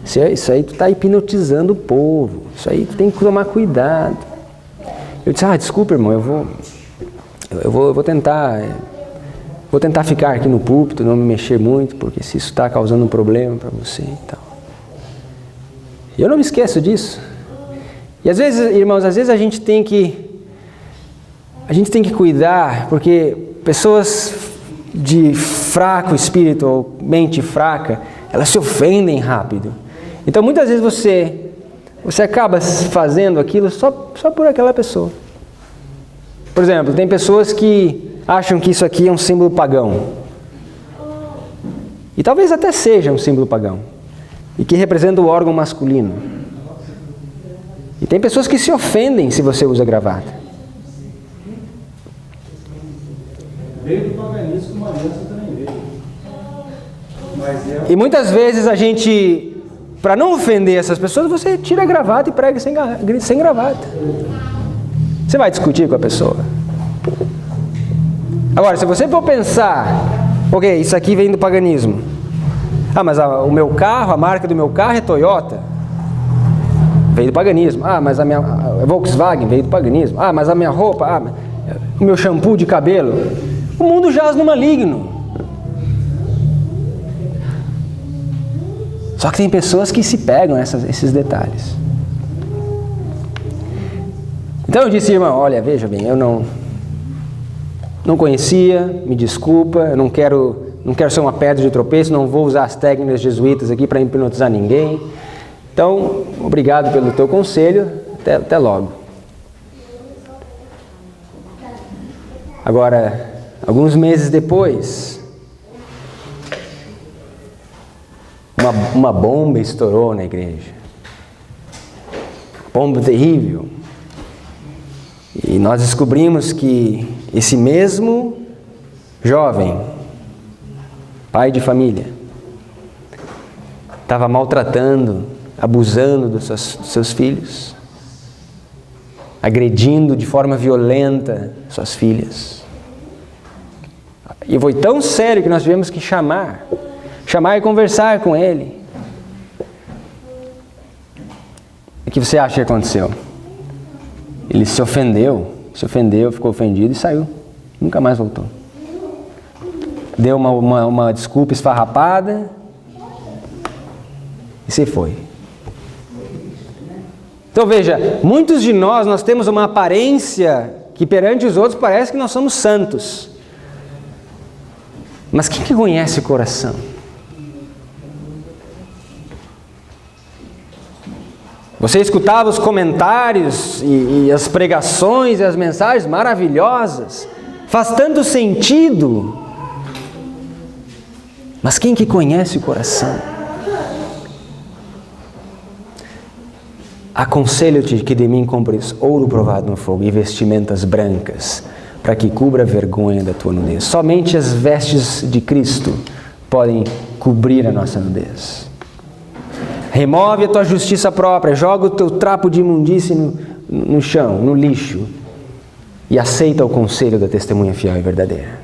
Speaker 1: Isso aí tu está hipnotizando o povo, isso aí tu tem que tomar cuidado. Eu disse: desculpa, irmão, eu vou tentar ficar aqui no púlpito, não me mexer muito, porque se isso está causando um problema para você e tal. E eu não me esqueço disso. E às vezes, irmãos, a gente tem que cuidar, porque pessoas de fraco espírito ou mente fraca, elas se ofendem rápido. Então muitas vezes você acaba fazendo aquilo só por aquela pessoa. Por exemplo, tem pessoas que acham que isso aqui é um símbolo pagão. E talvez até seja um símbolo pagão. E que representa o órgão masculino. E tem pessoas que se ofendem se você usa gravata.
Speaker 2: Veio do paganismo, uma aliança também veio.
Speaker 1: E muitas vezes a gente, para não ofender essas pessoas, você tira a gravata e prega sem gravata. Você vai discutir com a pessoa. Agora, se você for pensar, ok, isso aqui vem do paganismo. Mas o meu carro, a marca do meu carro é Toyota. veio do paganismo. Ah, mas a minha Volkswagen veio do paganismo. Ah, mas a minha roupa, o meu shampoo de cabelo. O mundo jaz no maligno. Só que tem pessoas que se pegam esses detalhes. Então eu disse, irmão, olha, veja bem, eu não conhecia, me desculpa, eu não quero ser uma pedra de tropeço, não vou usar as técnicas jesuítas aqui para hipnotizar ninguém. Então, obrigado pelo teu conselho, até logo. Agora, alguns meses depois, uma bomba estourou na igreja. Bomba terrível. E nós descobrimos que esse mesmo jovem, pai de família, estava maltratando, abusando dos seus filhos, agredindo de forma violenta suas filhas. E foi tão sério que nós tivemos que chamar e conversar com ele. O que você acha que aconteceu? Ele se ofendeu, ficou ofendido e saiu. Nunca mais voltou. Deu uma desculpa esfarrapada e se foi. Então veja, muitos de nós temos uma aparência que perante os outros parece que nós somos santos. Mas quem que conhece o coração? Você escutava os comentários e as pregações e as mensagens maravilhosas. Faz tanto sentido. Mas quem que conhece o coração? Aconselho-te que de mim compres ouro provado no fogo e vestimentas brancas, para que cubra a vergonha da tua nudez. Somente as vestes de Cristo podem cobrir a nossa nudez. Remove a tua justiça própria, joga o teu trapo de imundície no chão, no lixo, e aceita o conselho da testemunha fiel e verdadeira.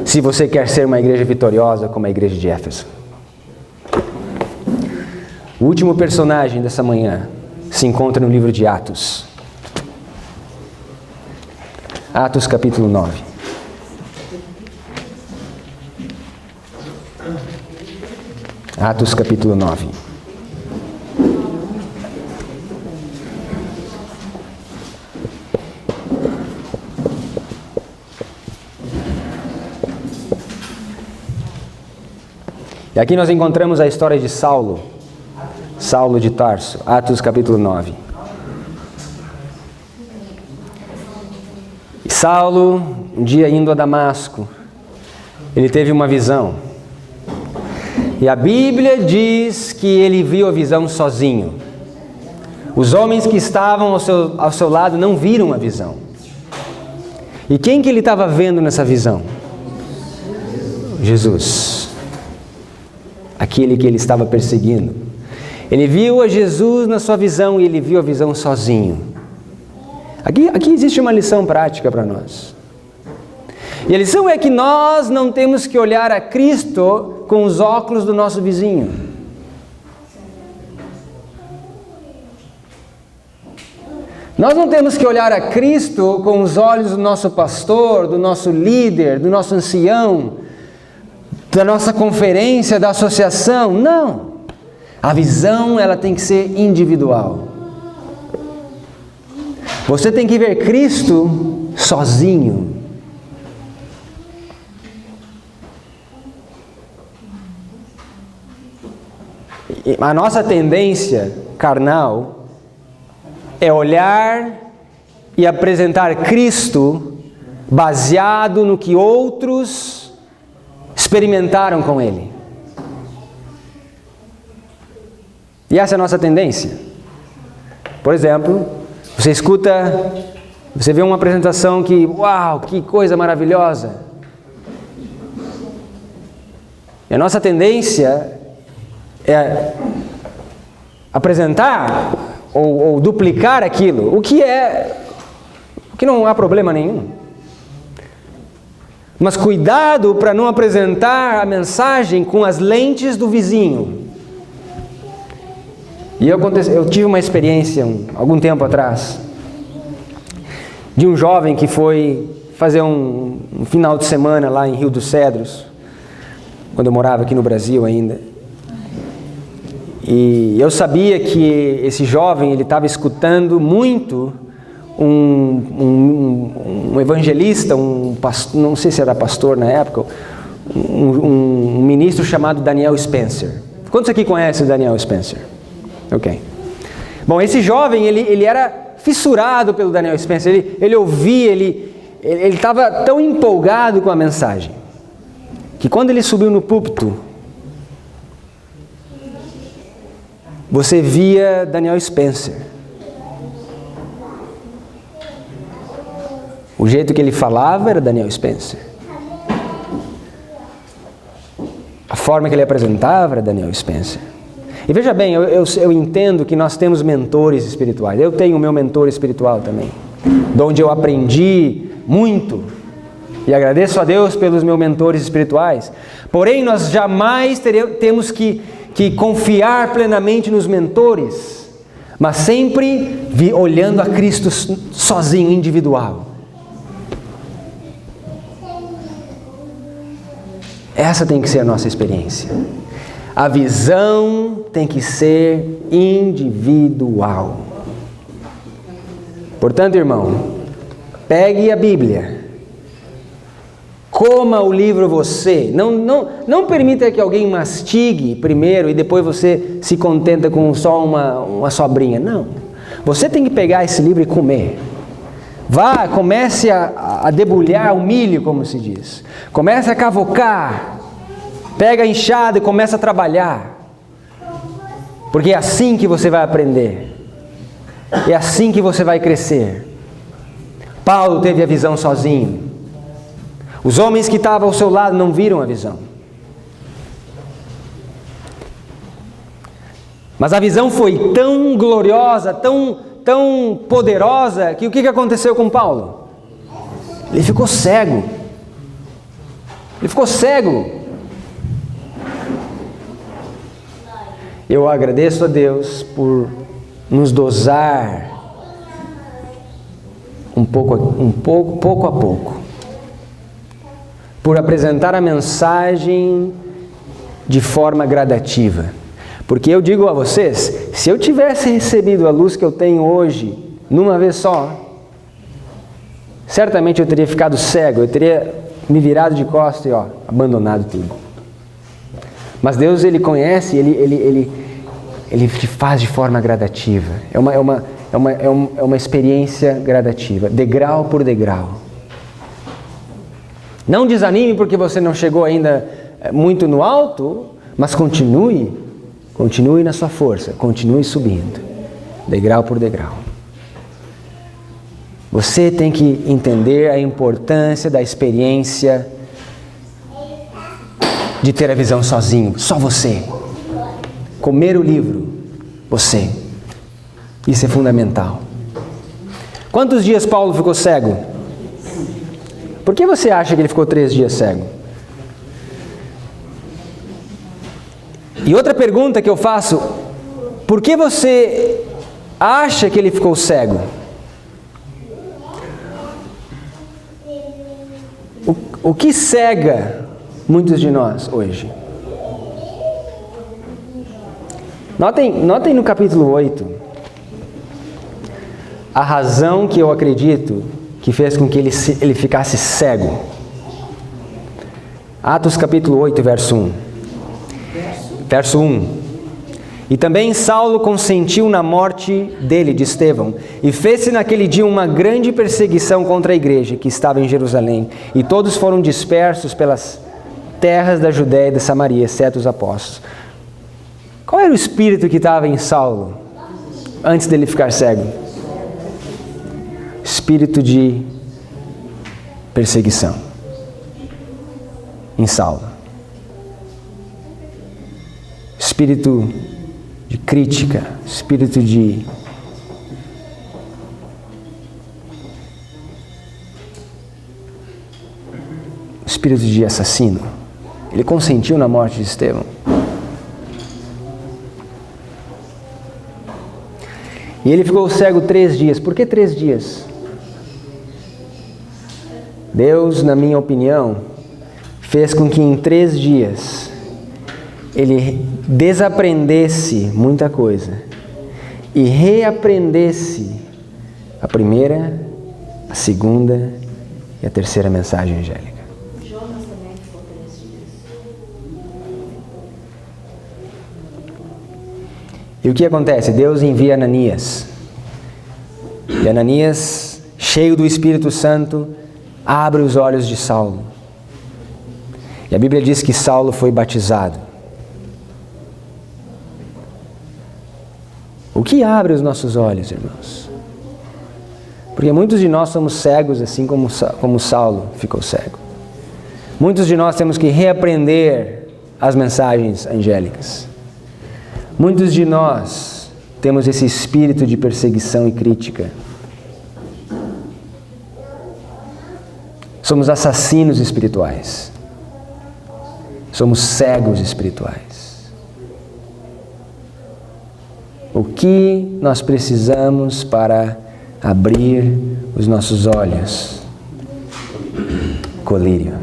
Speaker 1: Se você quer ser uma igreja vitoriosa como a igreja de Éfeso. O último personagem dessa manhã se encontra no livro de Atos. Atos capítulo 9. Atos capítulo 9. E aqui nós encontramos a história de Saulo de Tarso, Atos capítulo 9. E Saulo, um dia indo a Damasco, ele teve uma visão. E a Bíblia diz que ele viu a visão sozinho. Os homens que estavam ao seu lado não viram a visão. E quem que ele estava vendo nessa visão? Jesus. Aquele que ele estava perseguindo. Ele viu a Jesus na sua visão e ele viu a visão sozinho. Aqui existe uma lição prática para nós. E a lição é que nós não temos que olhar a Cristo com os óculos do nosso vizinho. Nós não temos que olhar a Cristo com os olhos do nosso pastor, do nosso líder, do nosso ancião, da nossa conferência, da associação. Não. A visão, ela tem que ser individual. Você tem que ver Cristo sozinho. E a nossa tendência carnal é olhar e apresentar Cristo baseado no que outros experimentaram com Ele. E essa é a nossa tendência. Por exemplo, você vê uma apresentação que, uau, que coisa maravilhosa. E a nossa tendência é apresentar ou duplicar aquilo, o que não há problema nenhum. Mas cuidado para não apresentar a mensagem com as lentes do vizinho. E eu tive uma experiência, algum tempo atrás, de um jovem que foi fazer um final de semana lá em Rio dos Cedros, quando eu morava aqui no Brasil ainda. E eu sabia que esse jovem, ele estava escutando muito um evangelista, pastor, não sei se era pastor na época, um ministro chamado Daniel Spencer. Quantos aqui conhecem o Daniel Spencer? Ok. Bom, esse jovem, ele era fissurado pelo Daniel Spencer, ele ouvia, ele estava tão empolgado com a mensagem, que quando ele subiu no púlpito, você via Daniel Spencer. O jeito que ele falava era Daniel Spencer. A forma que ele apresentava era Daniel Spencer. E veja bem, eu entendo que nós temos mentores espirituais. Eu tenho o meu mentor espiritual também, de onde eu aprendi muito. E agradeço a Deus pelos meus mentores espirituais. Porém, nós jamais temos que confiar plenamente nos mentores, mas sempre olhando a Cristo sozinho, individual. Essa tem que ser a nossa experiência. A visão tem que ser individual. Portanto, irmão, pegue a Bíblia, coma o livro você. Não permita que alguém mastigue primeiro e depois você se contenta com só uma sobrinha. Não. Você tem que pegar esse livro e comer. Comece a debulhar o milho, como se diz. Comece a cavocar. Pega a enxada e começa a trabalhar. Porque é assim que você vai aprender. É assim que você vai crescer. Paulo teve a visão sozinho. Os homens que estavam ao seu lado não viram a visão. Mas a visão foi tão gloriosa, tão poderosa, que o que aconteceu com Paulo? Ele ficou cego. Ele ficou cego. Eu agradeço a Deus por nos dosar pouco a pouco, por apresentar a mensagem de forma gradativa. Porque eu digo a vocês, se eu tivesse recebido a luz que eu tenho hoje, numa vez só, certamente eu teria ficado cego, eu teria me virado de costas e abandonado tudo. Mas Deus, Ele conhece, Ele te faz de forma gradativa. É uma experiência gradativa, degrau por degrau. Não desanime porque você não chegou ainda muito no alto, mas continue na sua força, continue subindo, degrau por degrau. Você tem que entender a importância da experiência de ter a visão sozinho, só você. Comer o livro, você. Isso é fundamental. Quantos dias Paulo ficou cego? Por que você acha que ele ficou 3 dias cego? E outra pergunta que eu faço, por que você acha que ele ficou cego? O que cega muitos de nós hoje? Notem no capítulo 8, a razão que eu acredito que fez com que ele ficasse cego. Atos capítulo 8, verso 1. Verso 1. E também Saulo consentiu na morte dele, de Estevão, e fez-se naquele dia uma grande perseguição contra a igreja que estava em Jerusalém, e todos foram dispersos pelas terras da Judéia e da Samaria, exceto os apóstolos. Qual era o espírito que estava em Saulo, antes dele ficar cego? Espírito de perseguição em Saulo. Espírito de crítica, espírito de assassino. Ele consentiu na morte de Estevão. E ele ficou cego 3 dias. Por que 3 dias? Deus, na minha opinião, fez com que em 3 dias ele desaprendesse muita coisa e reaprendesse a primeira, a segunda e a terceira mensagem angélica.
Speaker 3: Jonas também ficou 3 dias.
Speaker 1: E o que acontece? Deus envia Ananias. E Ananias, cheio do Espírito Santo, abre os olhos de Saulo. E a Bíblia diz que Saulo foi batizado. O que abre os nossos olhos, irmãos? Porque muitos de nós somos cegos, assim como Saulo ficou cego. Muitos de nós temos que reaprender as mensagens angélicas. Muitos de nós temos esse espírito de perseguição e crítica. Somos assassinos espirituais. Somos cegos espirituais. O que nós precisamos para abrir os nossos olhos? Colírio.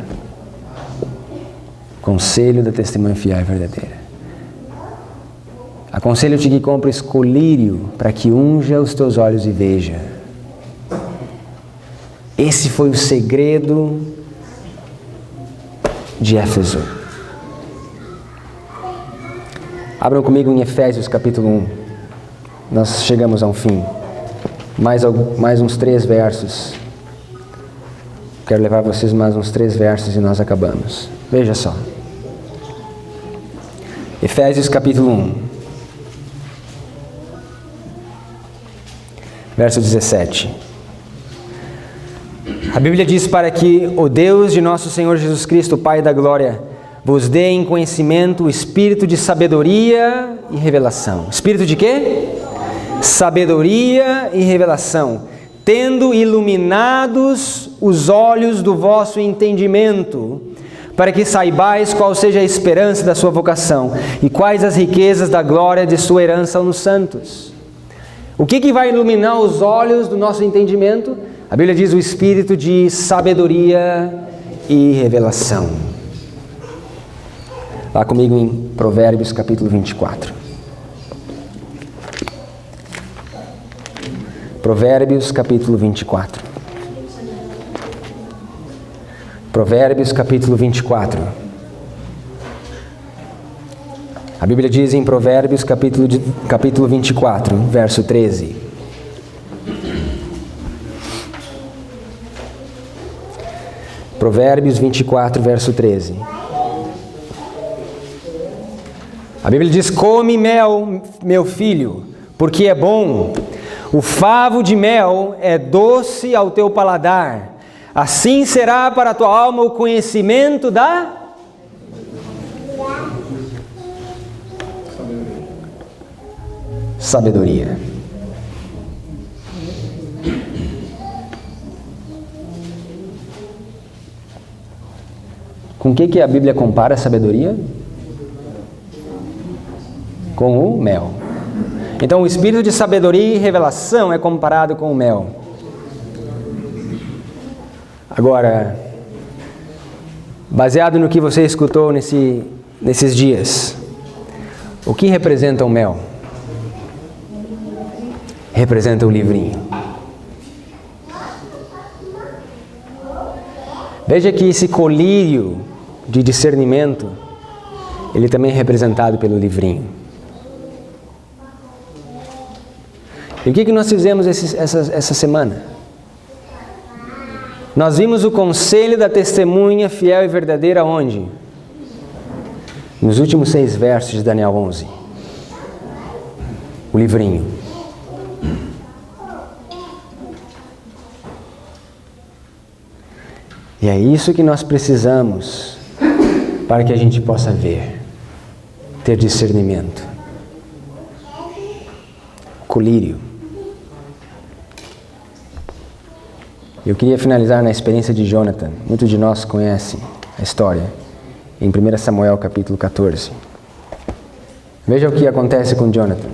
Speaker 1: Conselho da testemunha fiel e verdadeira. Aconselho-te que compres colírio para que unja os teus olhos e veja. Esse foi o segredo de Éfeso. Abram comigo em Efésios capítulo 1. Nós chegamos a um fim. Mais uns 3 versos. Quero levar vocês mais uns 3 versos e nós acabamos. Veja só. Efésios capítulo 1. Verso 17. A Bíblia diz: para que o Deus de nosso Senhor Jesus Cristo, Pai da glória, vos dê em conhecimento o espírito de sabedoria e revelação. Espírito de quê? Sabedoria e revelação, tendo iluminados os olhos do vosso entendimento, para que saibais qual seja a esperança da sua vocação e quais as riquezas da glória de sua herança nos santos. O que vai iluminar os olhos do nosso entendimento? A Bíblia diz o espírito de sabedoria e revelação. Vá comigo em Provérbios capítulo 24. Provérbios capítulo 24. Provérbios capítulo 24. A Bíblia diz em Provérbios capítulo 24, verso 13. Provérbios 24, verso 13. A Bíblia diz: come mel, meu filho, porque é bom. O favo de mel é doce ao teu paladar. Assim será para a tua alma o conhecimento da sabedoria. Com o que a Bíblia compara a sabedoria? Com o mel. Então o espírito de sabedoria e revelação é comparado com o mel. Agora, baseado no que você escutou nesses dias, o que representa o mel? Representa o livrinho. Veja que esse colírio de discernimento, ele também é representado pelo livrinho. E o que nós fizemos essa semana? Nós vimos o conselho da testemunha fiel e verdadeira onde? Nos últimos 6 versos de Daniel 11. O livrinho. E é isso que nós precisamos para que a gente possa ver, ter discernimento. Colírio. Eu queria finalizar na experiência de Jonathan. Muitos de nós conhecem a história. Em 1 Samuel capítulo 14. Veja o que acontece com Jonathan.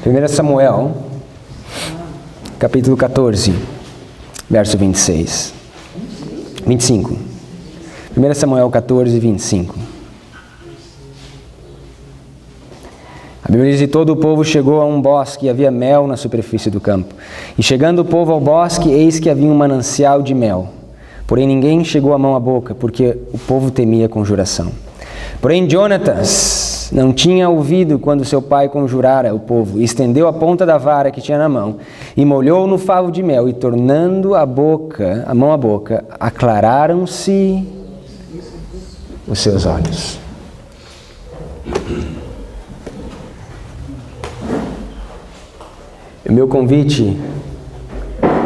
Speaker 1: 1 Samuel, capítulo 14, verso 26. 25. 1 Samuel 14, 25. A Bíblia diz: e todo o povo chegou a um bosque e havia mel na superfície do campo. E chegando o povo ao bosque, eis que havia um manancial de mel. Porém ninguém chegou a mão à boca, porque o povo temia a conjuração. Porém Jonatas não tinha ouvido quando seu pai conjurara o povo, e estendeu a ponta da vara que tinha na mão, e molhou no favo de mel, e tornando a mão à boca, aclararam-se os seus olhos. O meu convite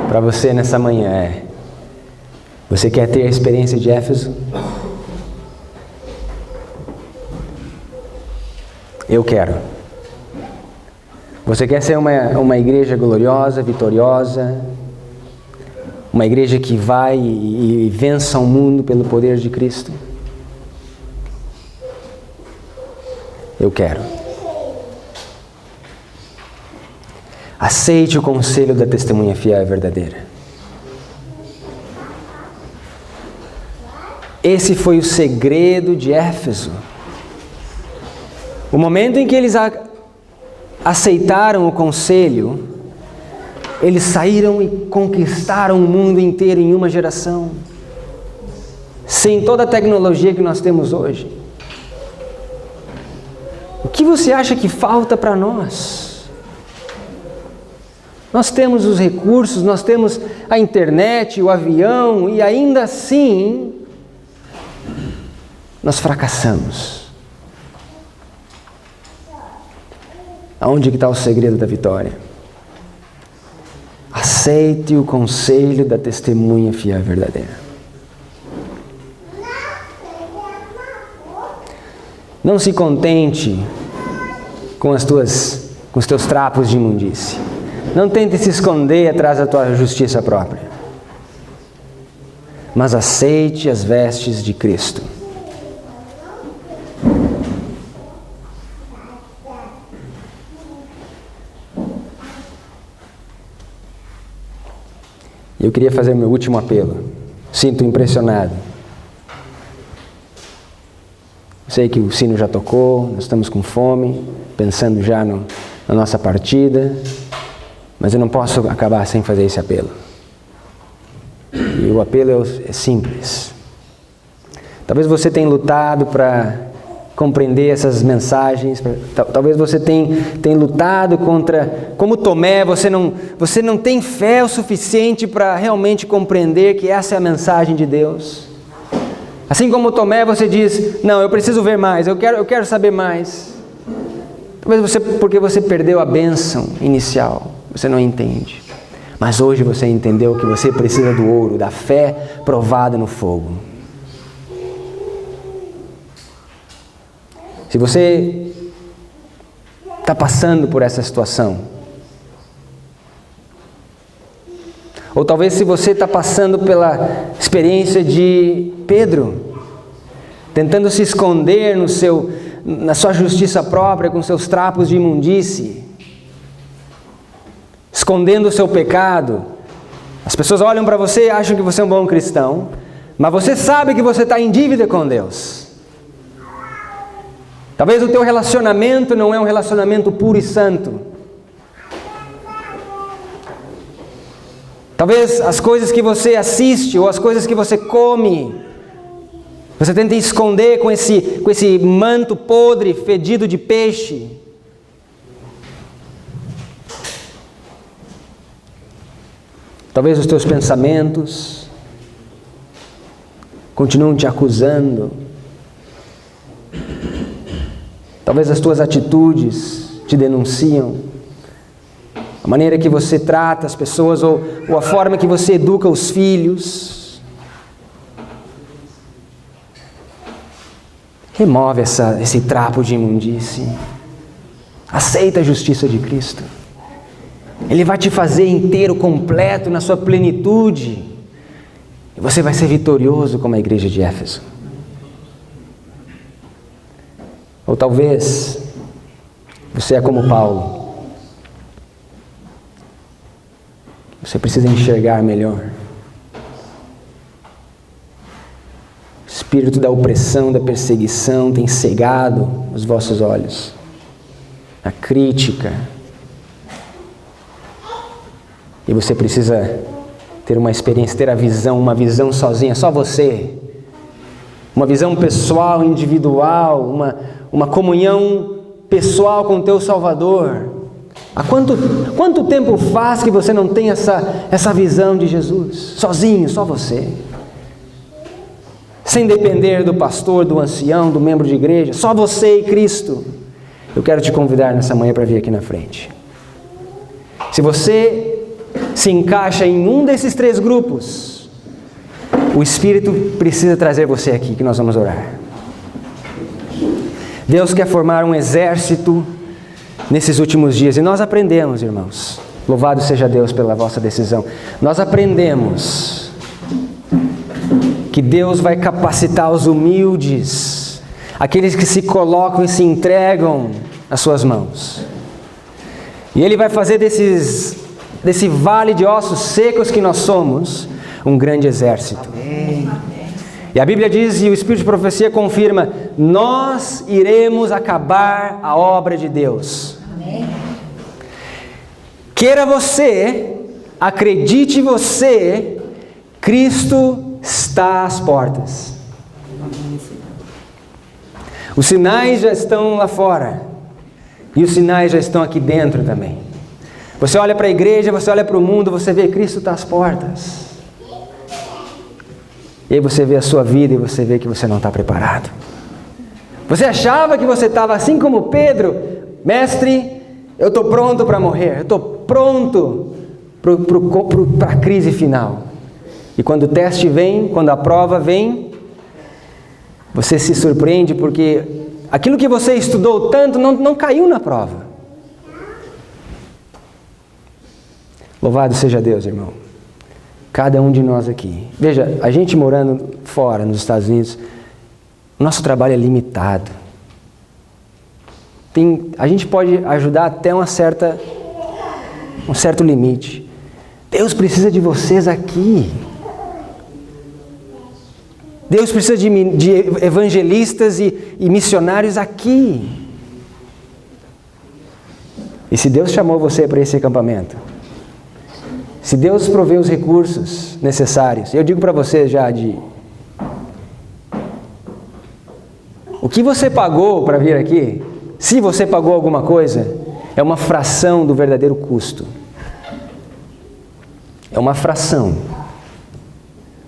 Speaker 1: para você nessa manhã é: você quer ter a experiência de Éfeso? Eu quero. Você quer ser uma igreja gloriosa, vitoriosa? Uma igreja que vai e vença o mundo pelo poder de Cristo? Eu quero. Aceite o conselho da testemunha fiel e verdadeira. Esse foi o segredo de Éfeso. O momento em que eles aceitaram o conselho, eles saíram e conquistaram o mundo inteiro em uma geração. Sem toda a tecnologia que nós temos hoje. O que você acha que falta para nós? Nós temos os recursos, nós temos a internet, o avião, e ainda assim nós fracassamos. Aonde que está o segredo da vitória? Aceite o conselho da testemunha fiel e verdadeira. Não se contente com os teus trapos de imundície. Não tente se esconder atrás da tua justiça própria. Mas aceite as vestes de Cristo. Eu queria fazer meu último apelo. Sinto impressionado. Sei que o sino já tocou, nós estamos com fome, pensando já na nossa partida, mas eu não posso acabar sem fazer esse apelo. E o apelo é simples. Talvez você tenha lutado para compreender essas mensagens, talvez você tenha lutado contra, como Tomé, você não tem fé o suficiente para realmente compreender que essa é a mensagem de Deus. Assim como Tomé, você diz: não, eu preciso ver mais, eu quero saber mais. Talvez porque você perdeu a bênção inicial, você não entende. Mas hoje você entendeu que você precisa do ouro, da fé provada no fogo. Se você está passando por essa situação, ou talvez se você está passando pela experiência de Pedro, tentando se esconder na sua justiça própria, com seus trapos de imundície, escondendo o seu pecado, as pessoas olham para você e acham que você é um bom cristão, mas você sabe que você está em dívida com Deus. Talvez o teu relacionamento não é um relacionamento puro e santo. Talvez as coisas que você assiste ou as coisas que você come, você tenta esconder com esse manto podre, fedido de peixe. Talvez os teus pensamentos continuam te acusando. Talvez as tuas atitudes te denunciam. A maneira que você trata as pessoas ou a forma que você educa os filhos. Remove esse trapo de imundície. Aceita a justiça de Cristo. Ele vai te fazer inteiro, completo, na sua plenitude. E você vai ser vitorioso como a igreja de Éfeso. Ou talvez você é como Paulo. Você precisa enxergar melhor. O espírito da opressão, da perseguição tem cegado os vossos olhos. A crítica. E você precisa ter uma experiência, ter a visão, uma visão sozinha, só você. Uma visão pessoal, individual, uma comunhão pessoal com o teu Salvador. Há quanto tempo faz que você não tem essa visão de Jesus? Sozinho, só você. Sem depender do pastor, do ancião, do membro de igreja. Só você e Cristo. Eu quero te convidar nessa manhã para vir aqui na frente. Se você se encaixa em um desses 3 grupos, o Espírito precisa trazer você aqui, que nós vamos orar. Deus quer formar um exército nesses últimos dias, e nós aprendemos, irmãos, louvado seja Deus pela vossa decisão, nós aprendemos que Deus vai capacitar os humildes, aqueles que se colocam e se entregam às suas mãos, e Ele vai fazer desse vale de ossos secos que nós somos, um grande exército. Amém. E a Bíblia diz, e o Espírito de Profecia confirma, nós iremos acabar a obra de Deus. Amém. Queira você, acredite você, Cristo está às portas. Os sinais já estão lá fora, e os sinais já estão aqui dentro também. Você olha para a igreja, você olha para o mundo, você vê Cristo está às portas. E aí você vê a sua vida e você vê que você não está preparado. Você achava que você estava assim como Pedro, mestre, eu estou pronto para morrer, eu estou pronto para a crise final. E quando o teste vem, quando a prova vem, você se surpreende porque aquilo que você estudou tanto não caiu na prova. Louvado seja Deus, irmão. Cada um de nós aqui. Veja, a gente morando fora, nos Estados Unidos, nosso trabalho é limitado. A gente pode ajudar até um certo limite. Deus precisa de vocês aqui. Deus precisa de evangelistas e missionários aqui. E se Deus chamou você para esse acampamento, se Deus provê os recursos necessários, eu digo para você já o que você pagou para vir aqui, se você pagou alguma coisa, é uma fração do verdadeiro custo. É uma fração.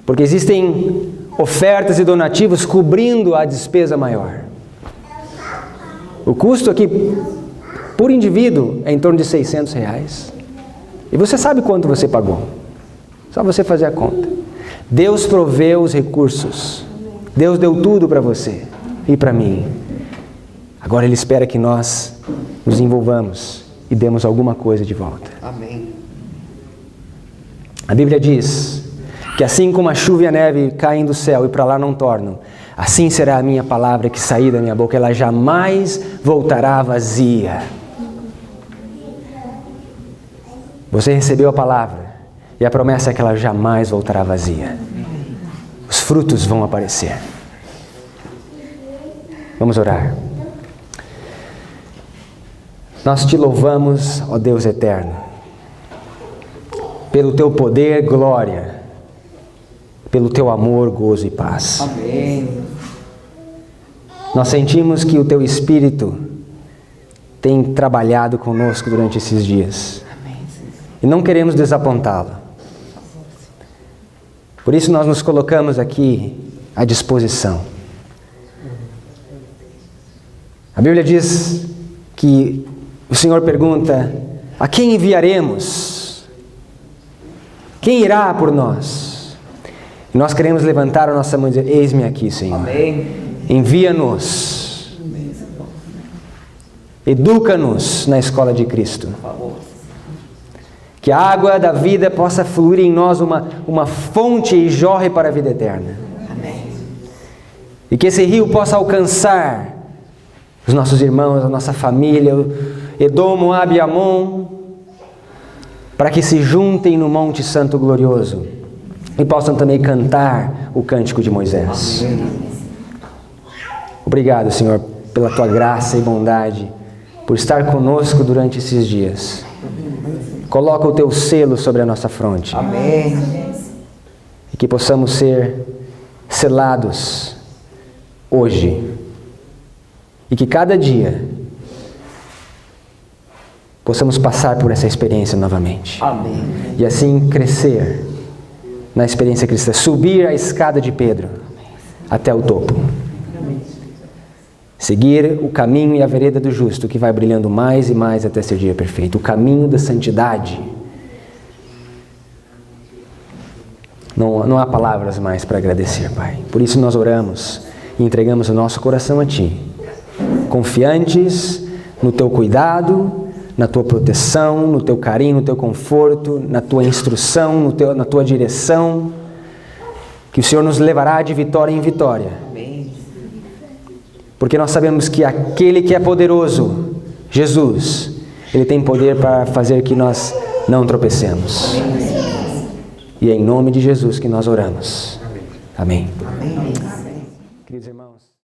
Speaker 1: Porque existem ofertas e donativos cobrindo a despesa maior. O custo aqui, por indivíduo, é em torno de R$600. E você sabe quanto você pagou. Só você fazer a conta. Deus proveu os recursos. Deus deu tudo para você e para mim. Agora Ele espera que nós nos envolvamos e demos alguma coisa de volta. Amém. A Bíblia diz que assim como a chuva e a neve caem do céu e para lá não tornam, assim será a minha palavra que sair da minha boca, ela jamais voltará vazia. Você recebeu a palavra e a promessa é que ela jamais voltará vazia. Os frutos vão aparecer. Vamos orar. Nós te louvamos, ó Deus eterno, pelo teu poder, glória, pelo teu amor, gozo e paz. Amém. Nós sentimos que o teu Espírito tem trabalhado conosco durante esses dias. E não queremos desapontá-lo. Por isso nós nos colocamos aqui à disposição. A Bíblia diz que o Senhor pergunta: a quem enviaremos? Quem irá por nós? E nós queremos levantar a nossa mão e dizer: eis-me aqui, Senhor. Amém. Envia-nos. Educa-nos na escola de Cristo. Por favor. Que a água da vida possa fluir em nós uma fonte e jorre para a vida eterna. Amém. E que esse rio possa alcançar os nossos irmãos, a nossa família, Edom, Moab e Amon, para que se juntem no Monte Santo Glorioso e possam também cantar o cântico de Moisés. Obrigado, Senhor, pela tua graça e bondade, por estar conosco durante esses dias. Coloca o teu selo sobre a nossa fronte.
Speaker 4: Amém.
Speaker 1: E que possamos ser selados hoje. E que cada dia possamos passar por essa experiência novamente.
Speaker 4: Amém.
Speaker 1: E assim crescer na experiência cristã. Subir a escada de Pedro até o topo. Seguir o caminho e a vereda do justo, que vai brilhando mais e mais até ser dia perfeito. O caminho da santidade. Não há palavras mais para agradecer, Pai. Por isso nós oramos e entregamos o nosso coração a Ti. Confiantes no Teu cuidado, na Tua proteção, no Teu carinho, no Teu conforto, na Tua instrução, na Tua direção. Que o Senhor nos levará de vitória em vitória. Porque nós sabemos que aquele que é poderoso, Jesus, Ele tem poder para fazer que nós não tropecemos. E é em nome de Jesus que nós oramos. Amém.